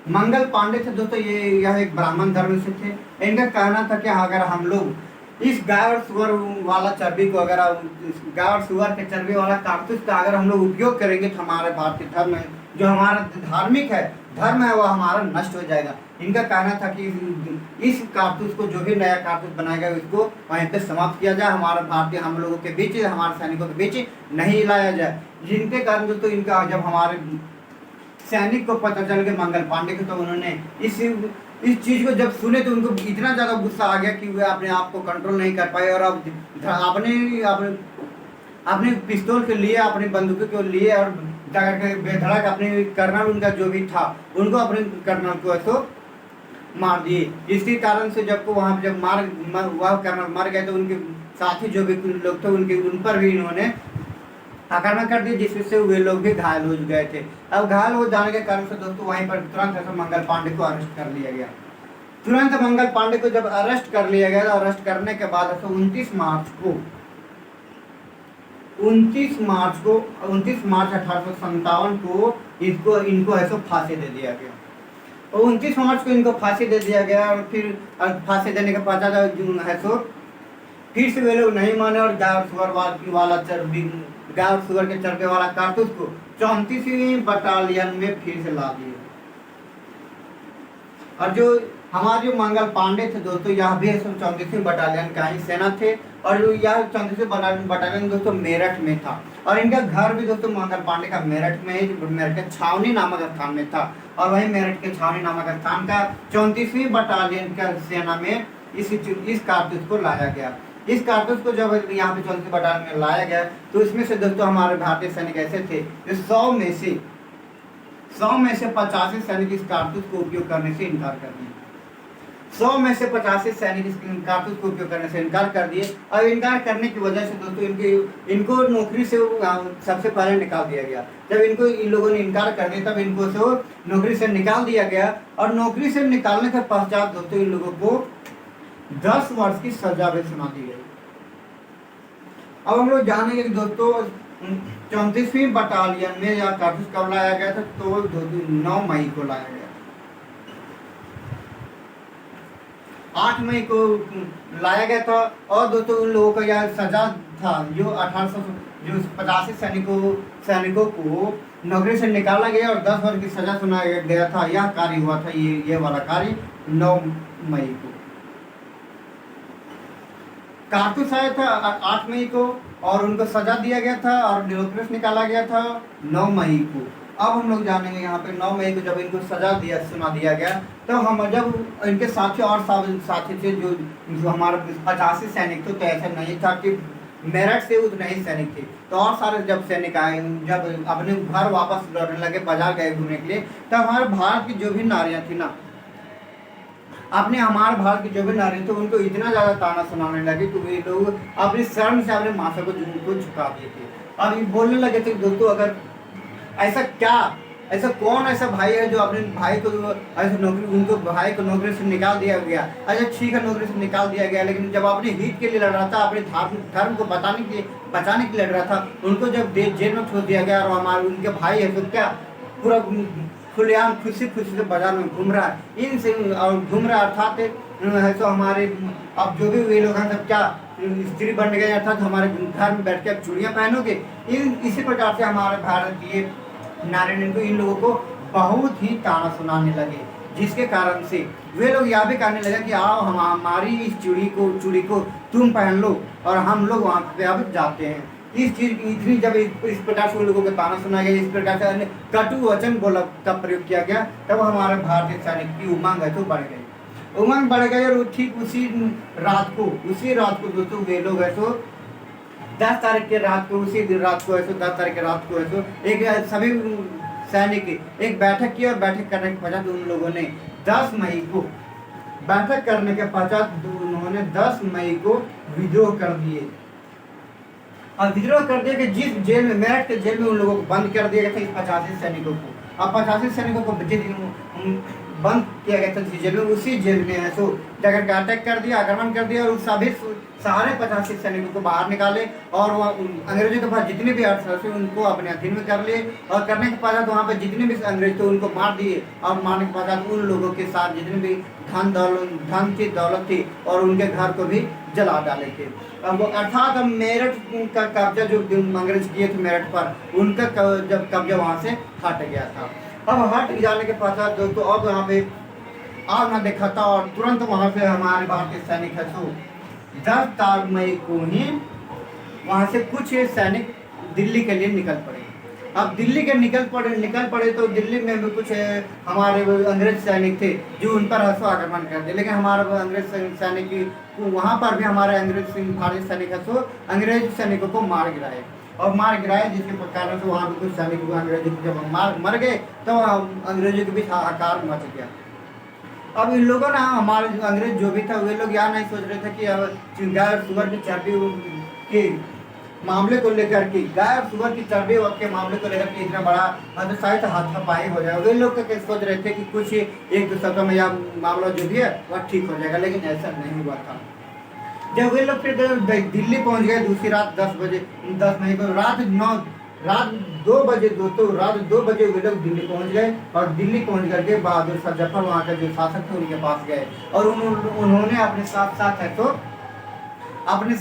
मंगल पांडे थे दोस्तों, यह एक ब्राह्मण धर्म से थे। इनका कहना था कि अगर हम लोग इस गाय और सुअर वाला चर्बी को, अगर गाय और सुअर के चर्बी वाला कारतूस का अगर हम लोग उपयोग करेंगे तो हमारे भारतीय धर्म जो हमारा धार्मिक है धर्म है, वह हमारा नष्ट हो जाएगा। इनका कहना था कि इस कारतूस को, जो भी नया कारतूस बनाएगा, इसको वहीं पे समाप्त किया जाए, हमारे भारतीय हम लोगों के बीच, हमारे सैनिकों के बीच नहीं लाया जाए। जिनके कारण दोस्तों इनका जब हमारे सैनिक को पता चल गया मंगल पांडे को, तो उन्होंने इस चीज को जब सुने तो उनको इतना ज्यादा गुस्सा आ गया कि वे अपने आप को कंट्रोल नहीं कर पाए, और अब अपने पिस्तौल के लिए, अपनी बंदूकों के लिए, और जाकर के बेधड़क अपने कर्नल उनका जो भी था, उनको अपने कर्नल को ऐसो मार दिए। इसके कारण से जब वहाँ जब वह कर्नल मर गए, तो उनके साथी जो भी लोग थे उन पर भी इन्होंने आक्रमण कर दिया, जिससे वे लोग भी घायल हो गए थे। अब घायल हो जाने के कारण से दोस्तों वहीं पर तुरंत ऐसा मंगल पांडे को अरेस्ट कर लिया गया। तुरंत मंगल पांडे को जब अरेस्ट कर लिया गया, अरेस्ट करने के बाद 29 मार्च 1857 को इनको ऐसा फांसी दे दिया गया। और 29 मार्च को इनको फांसी दे दिया गया, और फिर फांसी देने के पश्चात फिर से वे लोग नहीं माने, और गाय और सुअर के चर्बी वाला कारतूस को 34वीं बटालियन में फिर से ला दिए। और जो हमारे जो मंगल पांडे थे दोस्तों, यह भी 34वीं बटालियन का ही सेना थे, और यह 34वीं बटालियन दोस्तों मेरठ में था। और इनका घर भी दोस्तों मंगल पांडे का मेरठ में, मेरठ के छावनी नामक स्थान में था। और वही मेरठ के छावनी नामक स्थान का 34वीं बटालियन का सेना में इस कारतूस को लाया गया। इस कारतूस को जब यहाँ पे 34 बटालियन में लाया गया, तो इसमें से दोस्तों हमारे भारतीय सैनिक ऐसे थे जो 100 में से 85 सैनिक इस कारतूस को उपयोग करने से इनकार कर दिए। 100 में से 85 सैनिक इस कारतूस को उपयोग करने से इनकार कर दिए। और इनकार करने की वजह से दोस्तों इनको नौकरी से सबसे पहले निकाल दिया गया। जब इन लोगों ने इनकार कर दिया, तब इनको से नौकरी से निकाल दिया गया। और नौकरी से निकालने के पश्चात दोस्तों इन लोगों को 10 वर्ष की सजा भी सुना दी गई। अब हम लोग जानेंगे कि दोस्तों 34वीं बटालियन में यह कारतूस कब लाया गया था, तो 9 मई को लाया गया। 8 मई को लाया गया था। और दोस्तों उन लोगों का यह सजा था, जो 85 सैनिकों को नौकरी से निकाला गया और 10 वर्ष की सजा सुनाया गया था। यह कार्य हुआ था, ये वाला कार्य 9 मई को। कारतूस आया था 8 मई को, और उनको सजा दिया गया था, और नौकरी से निकाला गया था 9 मई को। अब हम लोग जानेंगे यहाँ पे 9 मई को जब इनको सजा सुना दिया गया, तो हम जब इनके साथी और साथी थे जो हमारे 85 सैनिक थे, तो ऐसा नहीं था कि मेरठ से उतने ही सैनिक थे। तो और सारे जब सैनिक आए, जब अपने घर वापस लौटने लगे, बाजार गए घूमने के लिए, तब हमारे भारत की जो भी नारियां थी ना, हमारे भारत की जो भी नारी थे, उनको इतना ज़्यादा ताना सुनाने लगे कि वे लोग अपनी शर्म से अपने माथा को झुका दिए थे। अब ये बोलने लगे थे दोस्तों, अगर ऐसा कौन ऐसा भाई है जो अपने भाई को ऐसे उनको भाई को नौकरी से निकाल दिया गया। अच्छा ठीक है, नौकरी से निकाल दिया गया, लेकिन जब अपने हित के लिए लड़ रहा था, अपने धर्म को बचाने के लिए लड़ रहा था, उनको जब जेल में छोड़ दिया गया, और हमारे उनके भाई है तो क्या पूरा खुलेआम खुशी से बाजार में घूम रहा है, इनसे और घूम रहा अर्थात है तो हमारे अब जो भी वे लोग हैं सब क्या स्त्री बन गए, अर्थात हमारे घर में बैठ के अब चूड़ियाँ पहनोगे। इसी प्रकार से हमारे भारतीय नारी को इन लोगों को बहुत ही ताना सुनाने लगे, जिसके कारण से वे लोग यह भी कहने लगे कि आओ हमारी इस चूड़ी को तुम पहन लो, और हम लोग वहाँ पे अब जाते हैं। इस चीज इतनी जब इस प्रकार से उन लोगों को ताना सुना गया, इस प्रकार से अन्य कटु वचन बोला का प्रयोग किया गया, तब हमारे भारतीय सैनिक की उमंग है तो बढ़ गई, उमंग बढ़ गई। और ठीक उसी रात को दोस्तों वे लोग है तो 10 तारीख के रात को, उसी दिन रात को ऐसे 10 तारीख के रात को ऐसे एक सभी सैनिक एक बैठक की, और बैठक करने के पश्चात उन लोगों ने 10 मई को बैठक करने के पश्चात उन्होंने 10 मई को विद्रोह कर दिए। और विद्रोह कर दिया कि जिस जेल में, मेरठ के जेल में उन लोगों को बंद कर दिया गया था, इस 85 सैनिकों को। अब 85 सैनिकों को बंद किया गया था जिस जेल में, उसी जेल में है सो जाकर के अटैक कर दिया, आक्रमण कर दिया, और सभी सारे 85 सैनिकों को बाहर निकाले, और वह अंग्रेजों के पास जितने भी अफसर थे उनको अपने अधीन में कर लिए। और करने के पश्चात वहाँ पर जितने भी अंग्रेज थे उनको मार दिए, और मारने के पश्चात उन लोगों के साथ जितने भी धन थी, दौलत थी, और उनके घर को भी जला डाले थे। अब अर्थात अब मेरठ का कब्जा जो अंग्रेज किए थे मेरठ पर, उनका जब कब्जा वहाँ से हट गया था। अब हट जाने के पश्चात दोस्तों अब यहाँ पे आग ना देखा था, और तुरंत वहाँ से हमारे भारतीय सैनिक है सो 10 मई को ही वहाँ से कुछ सैनिक दिल्ली के लिए निकल पड़े। अब दिल्ली के निकल पड़े तो दिल्ली में भी कुछ हमारे अंग्रेज सैनिक थे जो उन पर हंसो आक्रमण कर दिए, लेकिन हमारे अंग्रेज सैनिक वहाँ पर भी हमारे भारतीय सैनिक हंसो अंग्रेज सैनिकों को मार गिराए, जिसके कारण से वहाँ पे कुछ सैनिक अंग्रेजों को जब मर गए तो अंग्रेजों के बीच हाहाकार मच गया। अब इन लोगों ने, हमारे अंग्रेज जो भी था, वे लोग यह नहीं सोच रहे थे कि अब गाय और सुअर की चर्बी के मामले को लेकर के, गाय और सुअर की चर्बी के मामले को लेकर के इतना बड़ा शायद हाथापाई हो जाएगा। वे लोग क्या सोच रहे थे कि कुछ 1-2 में यह मामला जो भी है वह ठीक हो जाएगा, लेकिन ऐसा नहीं हुआ था। जब वे लोग फिर दिल्ली पहुंच गए दूसरी रात 10 बजे, 10 मई को रात 2 बजे दोस्तों, रात 2 बजे वे लोग दिल्ली पहुंच गए, और दिल्ली पहुंच करके बहादुर शाह जफर वहाँ के जो शासक थे उनके पास गए, और उन्होंने अपने साथ है तो अपने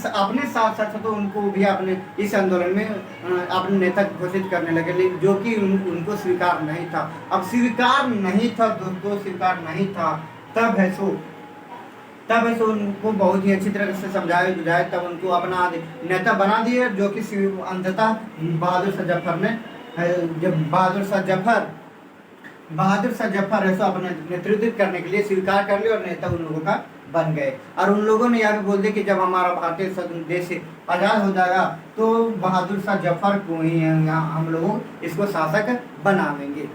साथ तो उनको भी अपने इस आंदोलन में अपने नेता घोषित करने लगे, लेकिन जो कि उनको स्वीकार नहीं था। अब स्वीकार नहीं था दोस्तों, स्वीकार नहीं था, तब है सो उनको बहुत ही अच्छी तरह से समझाया बुझाया, तब उनको अपना नेता बना दिए, जो कि अंततः बहादुर शाह जफर ने, जब बहादुर शाह जफर है सो अपने नेतृत्व करने के लिए स्वीकार कर लिया, और नेता उन लोगों का बन गए। और उन लोगों ने यह भी बोल दिया कि जब हमारा भारतीय देश आज़ाद हो जाएगा तो बहादुर शाह जफर को ही हम लोग इसको शासक बनावेंगे।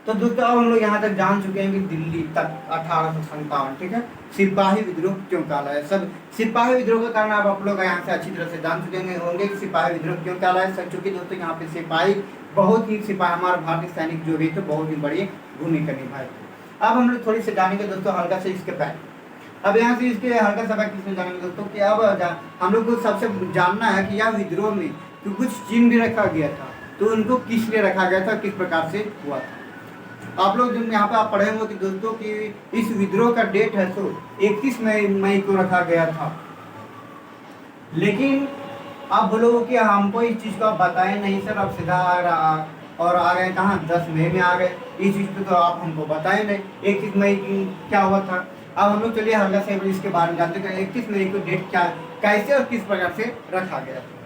तो दोस्तों अब हम लोग यहाँ तक जान चुके हैं कि दिल्ली तक 1857, ठीक है, सिपाही विद्रोह क्यों कहलाया। सब सिपाही विद्रोह का कारण आप लोग यहाँ से अच्छी तरह से जान चुके होंगे कि सिपाही विद्रोह क्यों कहलाया। सच चुकी दोस्तों यहाँ पे सिपाही हमारे भारतीय सैनिक जो भी थे बहुत ही बड़ी भूमिका निभाए। अब हम लोग थोड़ी सी जानेंगे दोस्तों हल्का से इसके बैक। अब यहाँ से इसके हल्का सा बैक किसमें जानेंगे दोस्तों कि अब हम लोग को सबसे जानना है कि यह विद्रोह में तो कुछ चिन्ह भी रखा गया था, तो उनको किस लिए रखा गया था, किस प्रकार से हुआ था। आप लोग जो यहाँ पे आप पढ़े होंगे कि दोस्तों कि इस विद्रोह का डेट है तो 31 मई को रखा गया था, लेकिन आप बोलोगे कि हमको इस चीज़ को आप बताए नहीं सर, अब सीधा और आ गए कहाँ 10 मई में आ गए, इस चीज़ को तो आप हमको बताए नहीं 31 मई की क्या हुआ था। अब हम लोग चलिए हल्का से इसके बारे में जानते हैं 31 मई को डेट क्या, कैसे और किस प्रकार से रखा गया था।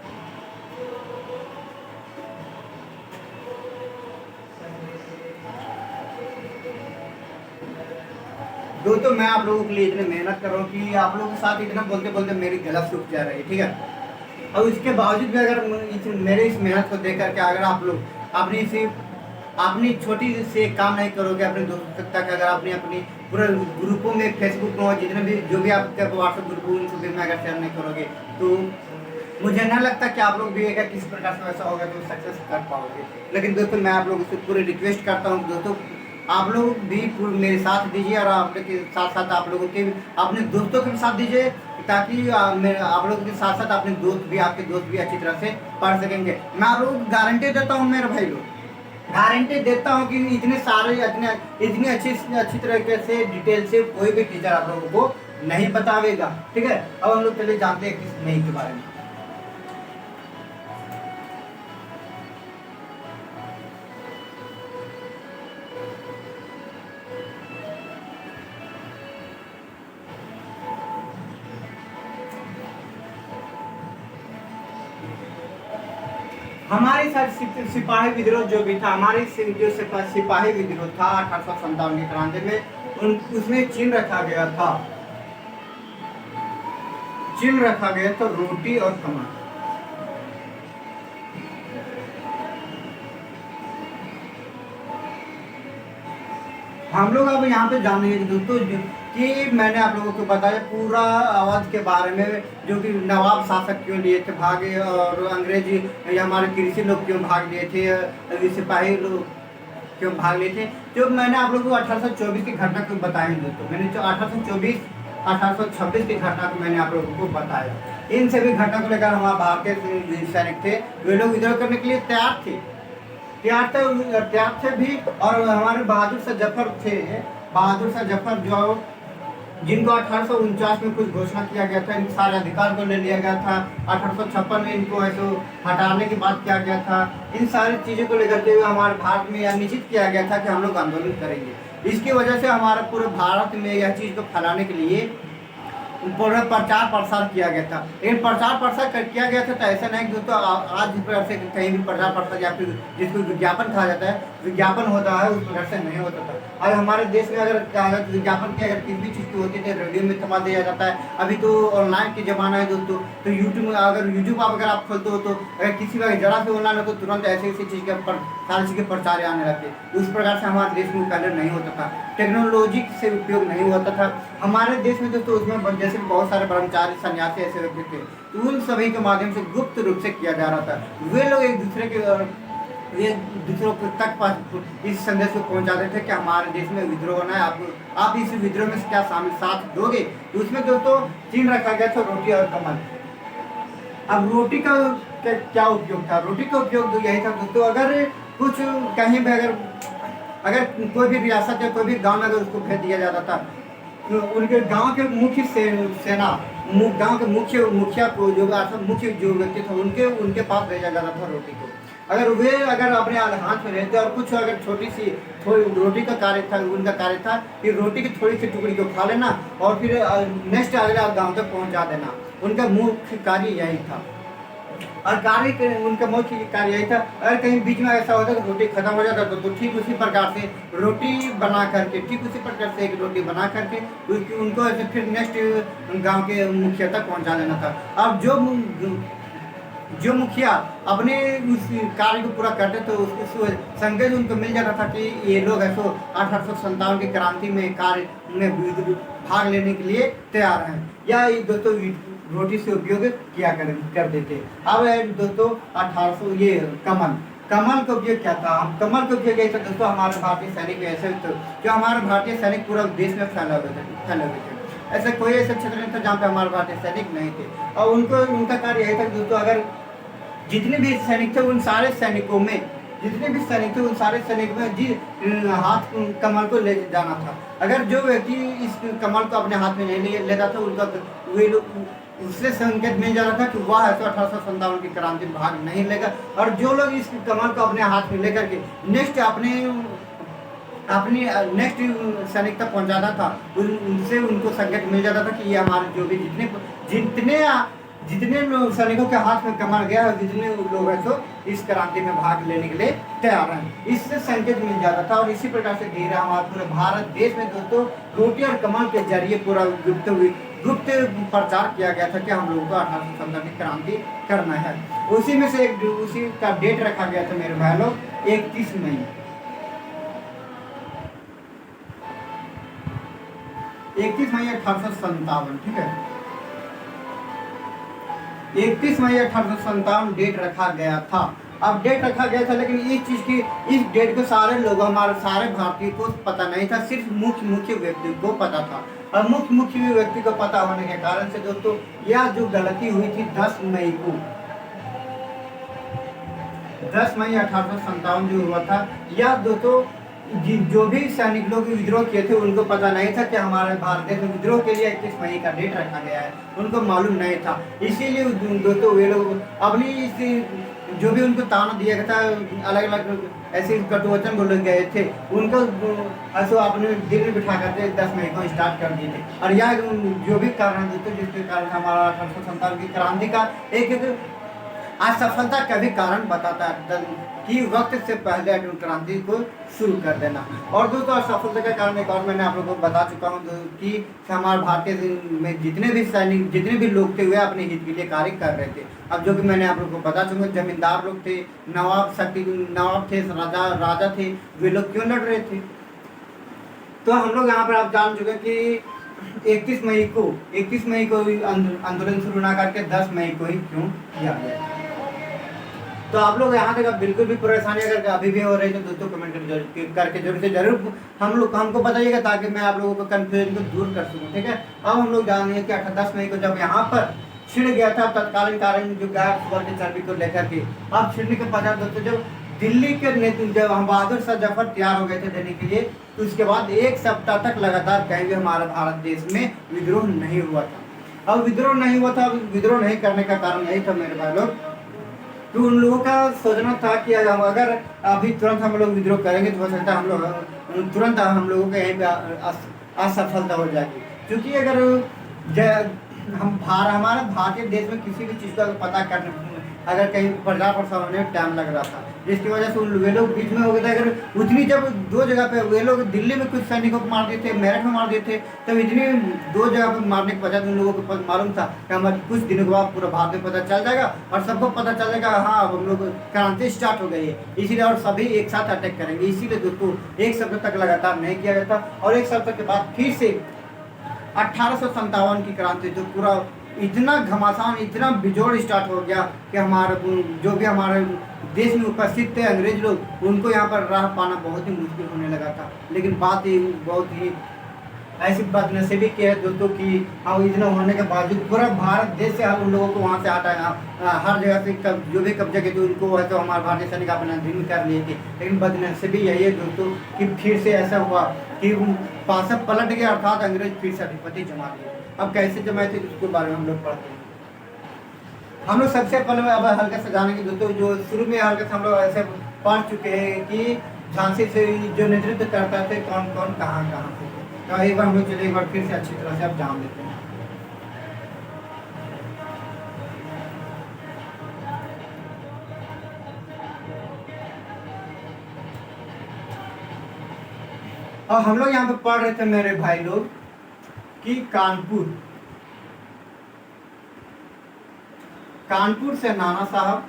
दोस्तों मैं आप लोगों के लिए इतनी मेहनत कर रहा हूँ कि आप लोगों के साथ इतना बोलते बोलते मेरी गला सूख जा रही है, ठीक है। और इसके बावजूद भी अगर मेरे इस मेहनत को देख करके अगर आप लोग अपनी छोटी से काम नहीं करोगे अपने दोस्तों तक, अगर अपनी पूरे ग्रुपों में फेसबुक में जितने भी जो भी आपके व्हाट्सएप ग्रुप उनको भी अगर शेयर नहीं करोगे तो मुझे नहीं लगता कि आप लोग भी अगर किस प्रकार से वैसा होगा तो सक्सेस कर पाओगे। लेकिन दोस्तों मैं आप लोगों से पूरी रिक्वेस्ट करता हूँ दोस्तों आप लोग भी मेरे साथ दीजिए, और आपके साथ साथ आप लोगों के अपने दोस्तों के साथ दीजिए, ताकि आप लोगों के साथ साथ अपने आपके दोस्त भी अच्छी तरह से पढ़ सकेंगे। मैं आप लोगों को गारंटी देता हूँ मेरे भाई लोग, गारंटी देता हूँ कि इतनी अच्छी तरीके से डिटेल से कोई भी टीचर आप लोगों को नहीं बतावेगा, ठीक है। अब हम लोग चलिए जानते हैं किस मई के बारे में। हमारे साथ सिपाही विद्रोह जो भी था, हमारे जो सिपाही विद्रोह था 1857 की क्रांति में, उसमें चिन्ह रखा गया था, चिन्ह रखा गया था रोटी और कमल। हम लोग अब यहाँ पे जानेंगे दोस्तों कि मैंने आप लोगों को बताया पूरा अवध के बारे में, जो कि नवाब शासक क्यों लिए थे भाग, और अंग्रेजी या हमारे कृषि लोग क्यों भाग लिए थे, सिपाही लोग क्यों भाग लिए थे। जो मैंने आप लोगों को 1824 की घटना को बताया दोस्तों, मैंने जो 1824 1826 की घटना को मैंने आप लोगों को बताया। इन सभी घटना को लेकर हमारे भारतीय सैनिक थे, वे लोग विद्रोह करने के लिए तैयार थे भी। और हमारे बहादुर शाह जफर थे, बहादुर शाह जफर जो जिनको 1849 में कुछ घोषणा किया गया था, इन सारे अधिकार को ले लिया गया था। 1856 में इनको ऐसे हटाने की बात किया गया था। इन सारी चीज़ों को लेकर के हमारे भारत में यह निश्चित किया गया था कि हम लोग आंदोलन करेंगे। इसकी वजह से हमारे पूरे भारत में यह चीज़ को फैलाने के लिए पूरा प्रचार प्रसार किया गया था। लेकिन प्रचार प्रसार किया गया था तो ऐसा नहीं दोस्तों, आज जिस प्रकार से कहीं भी प्रचार प्रसार या फिर जिसको विज्ञापन कहा जाता है, विज्ञापन होता है, उस प्रकार से नहीं होता था। और हमारे देश में अगर विज्ञापन की अगर किसी भी चीज़ की होती है रेडियो में थमा दिया जाता है। अभी तो ऑनलाइन के ज़माना है दोस्तों, तो यूट्यूब अगर आप खोलते हो तो अगर किसी का जरा से ऑनलाइन हो तो तुरंत ऐसी ऐसी चीज़ के सारी चीज़ के प्रचार आने लगते। उस प्रकार से हमारे देश में पहले नहीं होता था, टेक्नोलॉजी से उपयोग नहीं होता था हमारे देश में दोस्तों। उसमें जैसे बहुत सारे ब्रह्मचारी सन्यासी ऐसे व्यक्ति थे, तो उन सभी के माध्यम से गुप्त रूप से किया जा रहा था। वे लोग एक दूसरों तक इस संदेश को पहुंचाते थे कि हमारे देश में विद्रोह होना है, आप इस विद्रोह में क्या शामिल साथ दोगे। तो उसमें दोस्तों चिन्ह रखा गया था रोटी और कमल। अब रोटी का क्या उपयोग था? रोटी का उपयोग तो यही था दोस्तों, अगर कुछ कहीं भी अगर कोई भी रियासत या कोई भी गांव में अगर उसको भेज दिया जाता था, तो उनके गांव के मुख्य सेना, गांव के मुखिया को मुख्य जो व्यक्ति थे उनके पास भेजा जाता था रोटी को। अगर अपने हाथ में रहते और कुछ अगर थोड़ी रोटी का कार्य था, उनका कार्य था कि रोटी की थोड़ी सी टुकड़ी को खा लेना और फिर नेक्स्ट अगले गांव तक पहुंचा देना। उनका मुख्य कार्य यही था। और उनका मुख्य कार्य यही था। अगर कहीं बीच में ऐसा होता कि रोटी खत्म हो जाता तो ठीक उसी प्रकार से रोटी बना करके एक रोटी बना करके उनको ऐसे फिर नेक्स्ट गांव के मुखिया तक पहुंचा देना था। अब जो मुखिया अपने उस कार्य को पूरा करते तो उसको संकेत उनको मिल जाता था कि ये लोग ऐसो 1857 की क्रांति में कार्य में भाग लेने के लिए तैयार हैं, या दोस्तों रोटी से उपयोग किया कर देते। अब दोस्तों 1800 ये कमल का उपयोग क्या था? कमल का उपयोग यही था दोस्तों, हमारे भारतीय सैनिक ऐसे जो हमारे भारतीय सैनिक पूरा देश में फैले हुए थे। ऐसा कोई ऐसा क्षेत्र नहीं था जहाँ पे हमारे भारतीय सैनिक नहीं थे। और उनका कार्य यही था दोस्तों, अगर जितने भी सैनिक थे उन सारे सैनिकों में हाथ कमल को ले जाना था। अगर जो व्यक्ति इस कमल को अपने हाथ में नहीं लेता था, उनका वे लोग उससे संकेत मिल जाता था कि वह 1857 की क्रांति भाग नहीं लेगा। और जो लोग इस कमल को अपने हाथ में लेकर के नेक्स्ट अपनी नेक्स्ट सैनिक तक पहुंचाता था, उनसे उनको संकेत मिल जाता था कि ये हमारे जो भी जितने सैनिकों के हाथ में कमल गया है, जितने लोग हैं तो इस क्रांति में भाग लेने के लिए तैयार हैं, इससे संकेत मिल जाता था। और इसी प्रकार से धीरे हमारे पूरे भारत देश में दोस्तों रोटी और कमल के जरिए पूरा गुप्त प्रचार किया गया था कि हम लोगों को 1857 की क्रांति करना है। उसी में से उसी का डेट रखा गया था मेरे भाई लोग 31 मई 1857। ठीक है, 31 मई 1857 डेट रखा गया था। अब डेट रखा गया था, लेकिन इस डेट को सारे लोग, हमारे सारे भारतीय को पता नहीं था, सिर्फ मुख्य व्यक्ति को पता था। और मुख्य व्यक्ति को पता होने के कारण से दोस्तों यह जो गलती हुई थी 10 मई 1857 जो हुआ था, यह दोस्तों जो भी सैनिक लोग विद्रोह किए थे उनको पता नहीं था कि हमारे भारत देश में विद्रोह के लिए 31 मई का डेट रखा गया है, उनको मालूम नहीं था। इसीलिए दोस्तों वे लोग अपनी जो भी उनको ताना दिया गया था, अलग अलग ऐसे कटुवचन बोले गए थे, उनको ऐसे अपने दिल में बिठा करके 10 मई को स्टार्ट कर दिए थे। और यह जो भी कारण दोस्तों जिसके कारण हमारा 1857 की क्रांति का एक असफलता का भी कारण बताता है कि वक्त से पहले अटल क्रांति को शुरू कर देना। और दोस्तों असफलता का कारण एक और मैंने आप लोगों को बता चुका हूँ कि हमारे भारतीय में जितने भी सैनिक जितने भी लोग थे वे अपने हित के लिए कार्य कर रहे थे। अब जो कि मैंने आप लोगों को बता चुका, जमींदार लोग थे, नवाब थे, राजा थे, वे लोग क्यों लड़ रहे थे। तो हम लोग यहाँ पर आप जान चुके कि 31 मई को आंदोलन शुरू ना करके 10 मई को ही क्यों किया गया। तो आप लोग यहाँ तक बिल्कुल भी परेशानी अगर अभी भी हो रही है तो दोस्तों कमेंट करके जरूर से जरूर हमको बताइएगा, ताकि मैं आप लोगों को कंफ्यूजन को दूर कर सकूँ। ठीक है, अब हम लोग जानेंगे कि 10 मई को जब यहाँ पर छिड़ गया था तत्कालीन कारण जो गाय के चर्बी को लेकर के, अब छिड़ने के पश्चात दोस्तों जब दिल्ली के नेतृत्व जब हम बहादुर शाह जफर तैयार हो गए थे देने के लिए, तो उसके बाद एक सप्ताह तक लगातार कहीं भी हमारा भारत देश में विद्रोह नहीं हुआ था। अब विद्रोह नहीं हुआ था, विद्रोह नहीं करने का कारण यही था मेरे भाई लोग, तो उन लोगों का सोचना था कि अगर अभी तुरंत हम लोग विद्रोह करेंगे तो हो सकता है हम लोग तुरंत हम लोगों को यहीं पे असफलता हो जाएगी। क्योंकि अगर हमारे भारतीय देश में किसी भी चीज़ का पता करने अगर कहीं प्रचार प्रसार होने में टाइम लग रहा था, जिसकी वजह से वे लोग बीच में हो गए थे। अगर उतनी जब दो जगह पे वे लोग दिल्ली में कुछ सैनिकों को मार दिए थे, मेरठ में मार दिए थे, तब इतनी दो जगह पे मारने के पश्चात उन लोगों को मालूम था कि हमारे कुछ दिनों के बाद पूरा भारत में पता चल जाएगा और सबको पता चल जाएगा हाँ अब हम लोग क्रांति स्टार्ट हो गई है, इसीलिए और सभी एक साथ अटैक करेंगे। इसीलिए दोस्तों एक सप्ताह तक लगातार नहीं किया गया था, और एक सप्ताह के बाद फिर से 1857 की क्रांति जो पूरा इतना घमासान इतना बिजोड़ स्टार्ट हो गया कि हमारे जो भी हमारे देश में उपस्थित थे अंग्रेज लोग, उनको यहाँ पर राह पाना बहुत ही मुश्किल होने लगा था। लेकिन बात ये बहुत ही ऐसी बदनसीबी की है दोस्तों कि हम इतना होने के बावजूद पूरा भारत देश से हम उन लोगों को वहाँ से हटाया, हर जगह से जो भी कब्जा किए थे उनको है तो हमारे भारतीय सैनिक अपने अधीन कर लिए थे। लेकिन बदनसीबी यही है दोस्तों कि फिर से ऐसा हुआ कि पासा पलट गया, अर्थात अंग्रेज फिर से अधिपति जमा लिए। अब कैसे जमाए थे उसके बारे में हम लोग पढ़ते हैं। हम लोग सबसे पहले अब हल्का से जानेंगे दोस्तों, जो शुरू में हल्का से हम लोग ऐसे पढ़ चुके हैं कि झांसी से जो नेतृत्व करता थे कौन कौन कहाँ से, तो एक बार हम लोग चलिए एक बार फिर से अच्छी तरह से अब जान लेते हैं। और हम लोग यहाँ पे पढ़ रहे थे मेरे भाई लोग कि कानपुर से नाना साहब,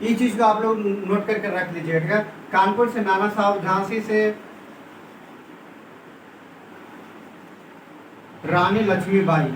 ये चीज को आप लोग नोट करके रख लीजिएगा। कानपुर से नाना साहब, झांसी से रानी लक्ष्मीबाई,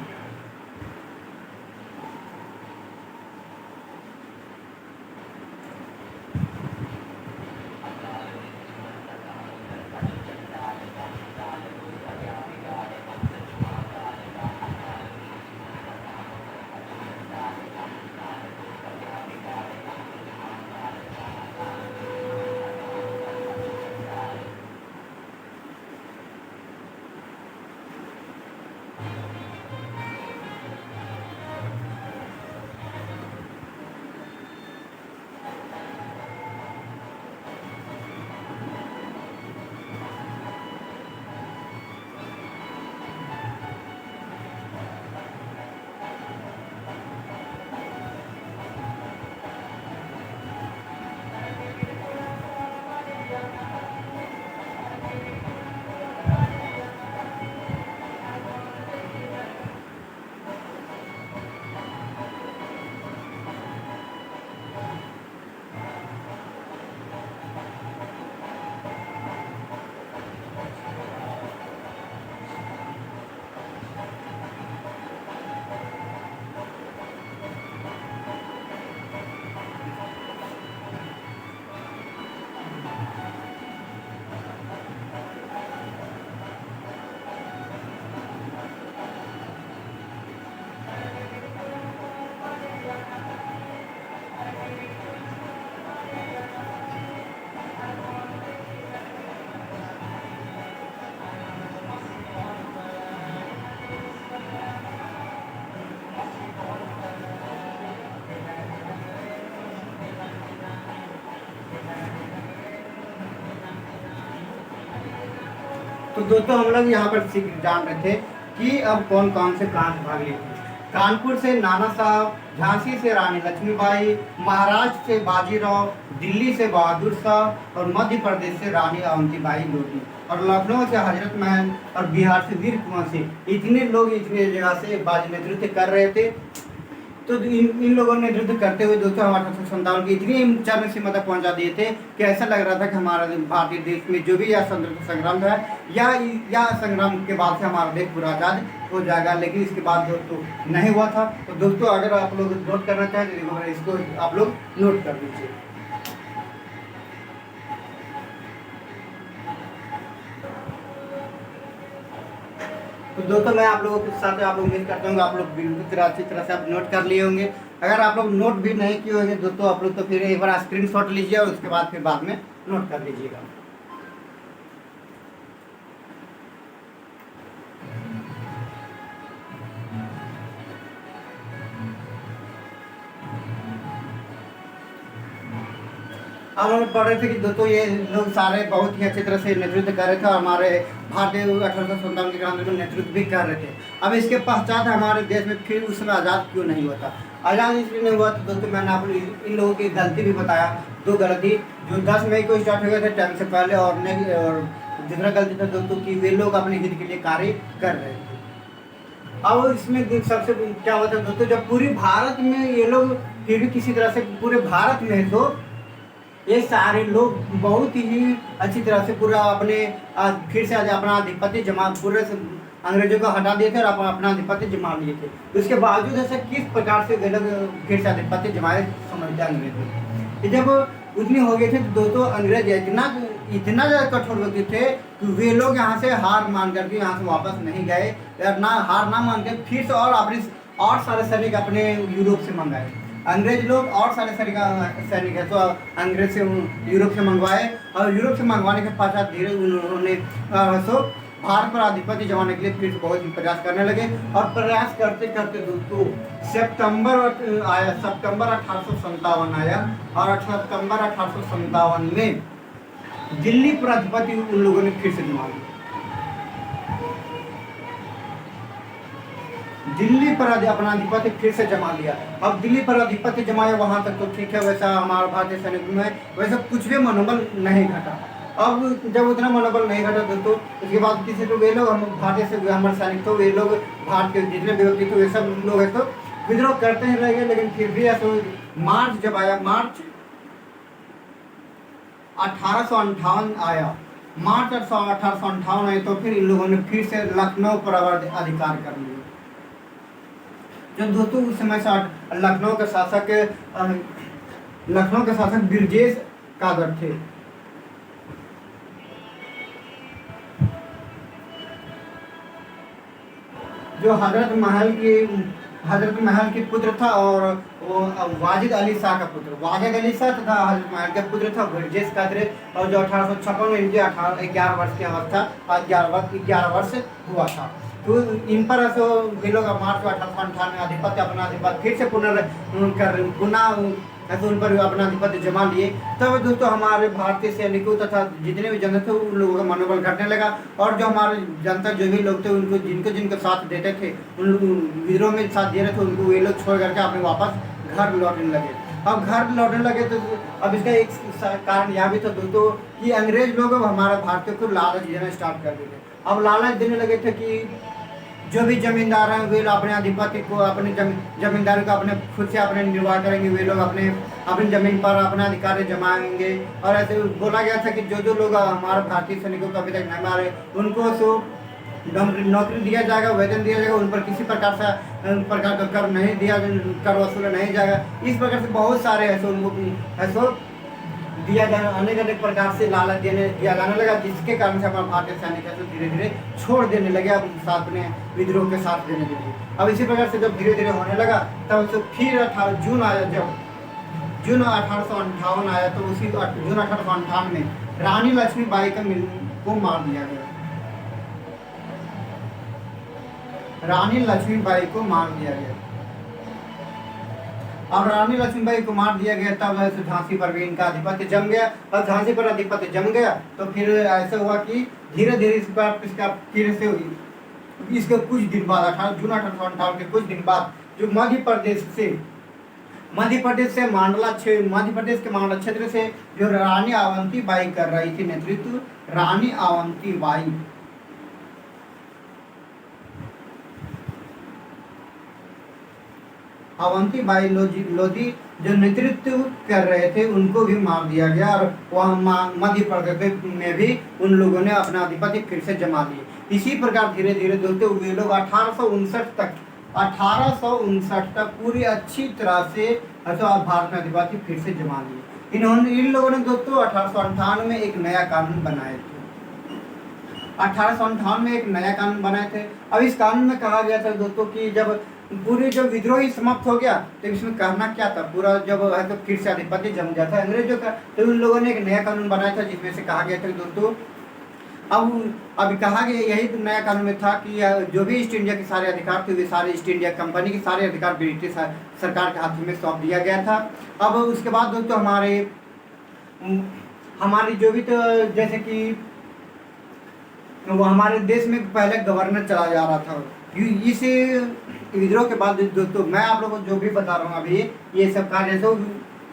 तो दोस्तों हम लोग यहाँ पर जान रहे थे कि अब कौन कौन से प्रांत भाग लिए थे। कानपुर से नाना साहब, झांसी से रानी लक्ष्मीबाई, महाराष्ट्र से बाजीराव, दिल्ली से बहादुर शाह और मध्य प्रदेश से रानी अवंतीबाई लोधी, और लखनऊ से हजरत महल और बिहार से वीर कुंवर सिंह। इतने लोग इतने जगह से बाजी नेतृत्व कर रहे थे। तो इन लोगों ने नेतृत्व करते हुए दोस्तों हमारे 1857 की इतनी चरम सीमा तक पहुंचा दिए थे कि ऐसा लग रहा था कि हमारा भारतीय देश में जो भी यह स्वतंत्रता संग्राम है या संग्राम के बाद से हमारा देश पूरा आज़ाद हो जाएगा, लेकिन इसके बाद दोस्तों नहीं हुआ था। तो दोस्तों अगर आप लोग नोट करना चाहें तो इसको आप लोग नोट कर लीजिए। तो दोस्तों मैं आप लोगों के साथ आप लोग उम्मीद करता हूँ आप लोग बिल्कुल अच्छी तरह से आप नोट कर लिए होंगे। अगर आप लोग नोट भी नहीं किए होंगे दोस्तों आप लोग तो फिर एक बार स्क्रीनशॉट लीजिए और उसके बाद फिर बाद में नोट कर लीजिएगा। हम लोग पढ़ रहे थे कि दोस्तों ये लोग सारे बहुत ही अच्छी तरह से नेतृत्व कर रहे थे और हमारे भारतीय 1857 के क्रांति में नेतृत्व भी कर रहे थे। अब इसके पश्चात हमारे देश में फिर उस समय आज़ाद क्यों नहीं हुआ था? आज़ाद इसलिए नहीं हुआ तो दोस्तों मैंने आप इन लोगों की गलती भी बताया, दो गलती जो 10 मई को स्टार्ट हो गए थे टाइम से पहले, और दूसरा गलती था दोस्तों कि वे लोग अपने हित के लिए कार्य कर रहे थे। अब इसमें सबसे क्या हुआ था दोस्तों, जब पूरी भारत में ये लोग फिर भी किसी तरह से पूरे भारत में तो ये सारे लोग बहुत ही अच्छी तरह से पूरा अपने फिर से अपना आधिपत्य जमा पूरे से अंग्रेजों को हटा दिए थे और अपना आधिपत्य जमा लिए थे। उसके बावजूद ऐसा किस प्रकार से वे लोग फिर से आधिपत्य जमाए समझते अंग्रेज। जब उतनी हो गई थी तो दोस्तों अंग्रेज इतना ज़्यादा कठोर व्यक्ति थे कि वे लोग यहाँ से हार मान करके यहाँ से वापस नहीं गए, ना हार ना मान के फिर से और सारे सैनिक अपने यूरोप से मंगाए। अंग्रेज लोग और सारे सैनिक है तो अंग्रेज से यूरोप से मंगवाए, और यूरोप से मंगवाने के पश्चात धीरे उन्होंने भारत पर आधिपत्य जमाने के लिए फिर से बहुत ही प्रयास करने लगे। और प्रयास करते करते दोस्तों सितंबर 1857 आया, और सितंबर 1857 में दिल्ली पर आधिपत्य उन लोगों ने फिर से जमा लिया। दिल्ली पर अपना आधिपत्य फिर से जमा लिया। अब दिल्ली पर आधिपत्य जमाया वहां तक तो ठीक है, वैसा हमारा भारतीय सैनिक में वैसा कुछ भी मनोबल नहीं घटा। अब जब उतना मनोबल नहीं घटा दोस्तों उसके बाद किसी तो वे लोग हम भारतीय से हमारे सैनिक तो वे लोग भारत के जितने भी व्यक्ति थे वे सब लोग है तो विद्रोह करते ही रह गए। लेकिन फिर भी ऐसा मार्च जब आया, मार्च 1858 आया, मार्च 1858 आए तो फिर इन लोगों ने फिर से लखनऊ पर अधिकार कर लिया। जब दोस्तों उस समय लखनऊ के शासक ब्रजेश कादर थे। जो हजरत महल के पुत्र था, और वो वाजिद अली शाह का पुत्र, वाजिद अली शाह तथा हजरत महल का पुत्र था ब्रजेश कादर, और जो 1856 में इनके 11 वर्ष की अवस्था 11 वर्ष हुआ था। तो इन पर वे लोग मार्च 1858 में अपना आधिपत्य फिर से पुनः ऐसे उन पर अपना आधिपत्य जमा लिए। तब दोस्तों हमारे भारतीय सैनिकों तथा जितने भी जनता थे उन लोगों का मनोबल घटने लगा, और जो हमारे जनता जो भी लोग थे उनको जिनको साथ देते थे उन विद्रोह में साथ दे रहे थे उनको वे लोग छोड़ करके अपने वापस घर लौटने लगे। अब घर लौटने लगे तो अब इसका एक कारण यह भी था दोस्तों कि अंग्रेज लोग अब हमारे भारतीय को लालच देना स्टार्ट कर दिए। अब लालच देने लगे थे कि जो भी जमींदार हैं वे अपने आधिपत्य को अपने जमींदारी को अपने खुद से अपने निर्वाह करेंगे, वे लोग अपनी जमीन पर अपना अधिकार जमाएंगे। और ऐसे बोला गया था कि जो लोग हमारे भारतीय सैनिकों को अभी तक नहीं मारे उनको नौकरी दिया जाएगा, वेतन दिया जाएगा, उन पर किसी प्रकार का कर नहीं दिया, कर वसूला नहीं जाएगा। इस प्रकार से बहुत सारे ऐसे दिया जाना अनेक प्रकार से लालच दिया जाने लगा, जिसके कारण से हमारे भारतीय सैनिक धीरे धीरे छोड़ देने लगे, अब साथ में विद्रोह के साथ देने लगे। अब इसी प्रकार से जब धीरे धीरे होने लगा तब तो फिर जून आया, जब जून 1858 आया तो उसी जून 1858 में रानी लक्ष्मीबाई को मार दिया गया। रानी लक्ष्मीबाई को मार दिया गया। अब रानी लक्ष्मीबाई को मार दिया गया तब ऐसे झांसी पर भी इनका आधिपत्य जम गया। और झांसी पर आधिपत्य जम गया तो फिर ऐसा हुआ कि धीरे धीरे इसका फिर से इसके कुछ दिन बाद 18 जून 1858 के कुछ दिन बाद जो मध्य प्रदेश से मध्य प्रदेश के मांडला क्षेत्र से जो रानी अवंती बाई कर रही थी नेतृत्व, रानी अवंती बाई लोधी जो नेतृत्व कर रहे थे उनको भी मार दिया गया और वह मध्य प्रदेश में भी उन लोगों ने अपना आधिपत्य फिर से जमा लिए। इसी प्रकार धीरे धीरे दोस्तों वे लोग 1859 तक पूरी अच्छी तरह से भारत में आधिपत्य फिर से जमा लिए। इन लोगों ने दोस्तों 1858 में एक नया कानून बनाए थे। 1858 में एक नया कानून बनाए थे। अब इस कानून में कहा गया था दोस्तों कि जब पूरी जब विद्रोह ही समाप्त हो गया तो इसमें करना क्या था, पूरा जब है तो फिर से आधिपत्य जम गया था अंग्रेजों का, तो उन लोगों ने एक नया कानून बनाया था जिसमें से कहा गया था दोस्तों अब कहा गया यही नया कानून में था कि जो भी ईस्ट इंडिया के सारे अधिकार थे वे सारे ईस्ट इंडिया कंपनी के सारे अधिकार ब्रिटिश सरकार के हाथ में सौंप दिया गया था। अब उसके बाद दोस्तों हमारी जो भी तो जैसे कि वो हमारे देश में पहले गवर्नर चला जा रहा था। इस विद्रोह के बाद दोस्तों मैं आप लोगों को जो भी बता रहा हूँ अभी ये सब कार्य जो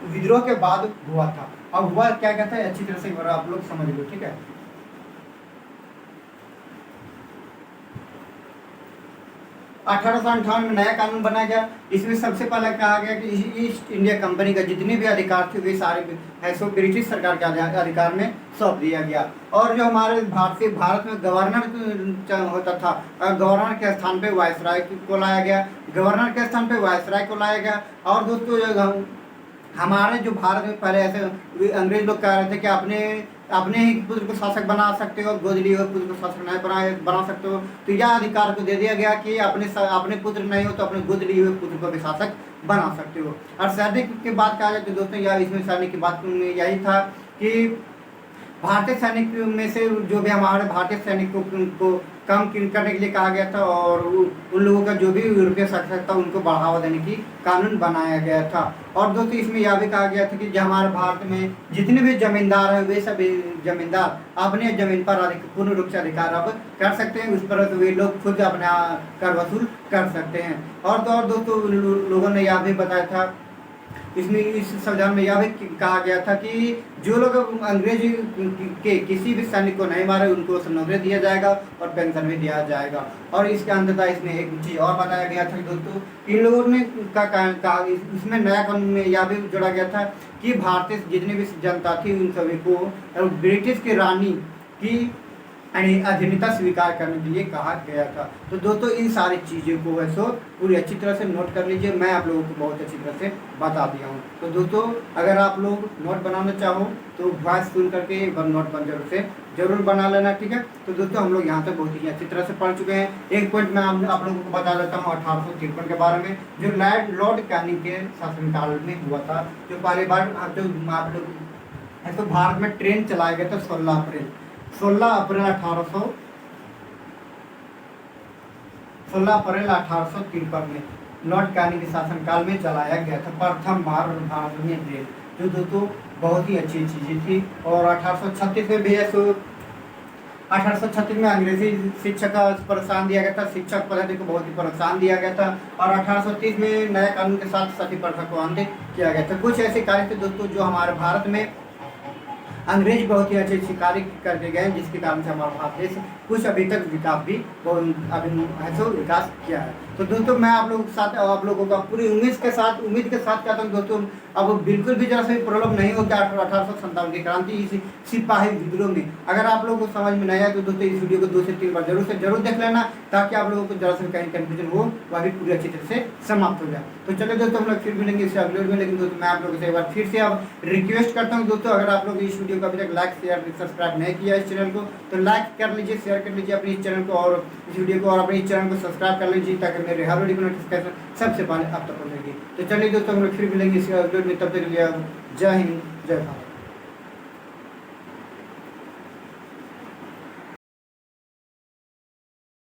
विद्रोह के बाद हुआ था। अब हुआ क्या कहता है अच्छी तरह से आप लोग समझ लो, ठीक है। 1858 में नया कानून बनाया गया। इसमें सबसे पहले कहा गया कि ईस्ट इंडिया कंपनी का जितने भी अधिकार थे वे सारे ऐसे ब्रिटिश सरकार के अधिकार में सौंप दिया गया। और जो हमारे भारत में गवर्नर होता था, गवर्नर के स्थान पे वायसराय को लाया गया। और दोस्तों हमारे जो भारत में पहले ऐसे अंग्रेज लोग कह रहे थे कि अपने ही पुत्र को शासक बना सकते हो, गोद लिए हुए पुत्र को शासक नहीं बना सकते हो, तो यह अधिकार को दे दिया गया कि अपने पुत्र नहीं हो तो अपने गोद लिए हुए पुत्र को भी शासक बना सकते हो। और सैनिक की बात कहा जाए तो दोस्तों यह इसमें सैनिक की बात यही था कि भारतीय सैनिक में से जो भी हमारे भारतीय सैनिकों को कम करने के लिए कहा गया था और उन लोगों का जो भी यूरोपीय शासक था उनको बढ़ावा देने की कानून बनाया गया था। और दोस्तों इसमें यह भी कहा गया था कि जो हमारे भारत में जितने भी जमींदार हैं वे सभी जमींदार अपने जमीन पर पूर्ण रूप से अधिकार अब कर सकते हैं, उस पर तो वे लोग खुद अपना कर वसूल कर सकते हैं। और दोस्तों लोगों ने यह भी बताया था इसमें इस संविधान में यह भी कहा गया था कि जो लोग अंग्रेज के किसी भी सैनिक को नहीं मारे उनको नौकरी दिया जाएगा और पेंशन भी दिया जाएगा। और इसके अंततः इसमें एक चीज़ और बताया गया था दोस्तों, इन लोगों ने कहा इसमें नया कानून में यह भी जोड़ा गया था कि भारतीय जितनी भी जनता थी उन सभी को ब्रिटिश की रानी की अधीनता स्वीकार करने के लिए कहा गया था। तो दोस्तों इन सारी चीज़ों को वैसे पूरी अच्छी तरह से नोट कर लीजिए, मैं आप लोगों को बहुत अच्छी तरह से बता दिया हूँ। तो दोस्तों अगर आप लोग नोट बनाना चाहो तो वॉइस सुन करके एक बार नोट जरूर बना लेना, ठीक है। तो दोस्तों हम लोग यहाँ तक बहुत ही अच्छी तरह से पढ़ चुके हैं। एक पॉइंट मैं आप लोगों को बता देता हूँ 1853 के बारे में, जो लॉर्ड कैनिंग के शासनकाल में हुआ था। जो पहली बार जो आप लोग तो भारत में ट्रेन चलाया गया था 16 अप्रैल 1853 में लॉर्ड कैनिंग के शासनकाल में चलाया गया था प्रथम बार भारत में ट्रेन, जो दोस्तों बहुत ही अच्छी चीज़ें थी। और 1836 में भी 1836 में अंग्रेजी शिक्षा का प्रोत्साहन दिया गया था, शिक्षक पद्धति को बहुत ही प्रोत्साहन दिया गया था। और 1830 में नए कानून के साथ सती प्रथा को अंत किया गया था। कुछ ऐसे कार्य थे दोस्तों जो हमारे भारत में अंग्रेज बहुत ही अच्छे कार्य करके गए जिसके कारण से हमारा भारत देश कुछ अभी तक विकास भी विकास किया है। तो दोस्तों मैं आप लोगों के साथ आप लोगों का पूरी उम्मीद के साथ कहता हूँ दोस्तों अब बिल्कुल भी जरा से प्रॉब्लम नहीं होता 1857 की क्रांति इस सिपाही विद्रोह में। अगर आप लोगों को समझ में नहीं आया तो दोस्तों इस वीडियो को 2 से 3 बार जरूर देख लेना, ताकि आप लोगों को जरा से कहीं कन्फ्यूजन हो वह भी पूरी अच्छी तरह से समाप्त हो जाए। तो चलिए दोस्तों हम लोग फिर मिलेंगे इस अगले वीडियो में। लेकिन दोस्तों मैं आप लोगों से एक बार फिर से अब रिक्वेस्ट करता हूँ दोस्तों, अगर आप लोग इस वीडियो को अभी तक लाइक शेयर सब्सक्राइब नहीं किया इस चैनल को तो लाइक कर लीजिए, शेयर कर लीजिए अपने इस चैनल को और इस वीडियो को, और अपने इस चैनल को सब्सक्राइब कर लीजिए ताकि मेरे हर वीडियो की नोटिफिकेशन सबसे पहले आप तक पहुंचेगी। तो चलिए दोस्तों हम लोग फिर मिलेंगे इस वीडियो में, तब तक के लिए जय हिंद जय भारत।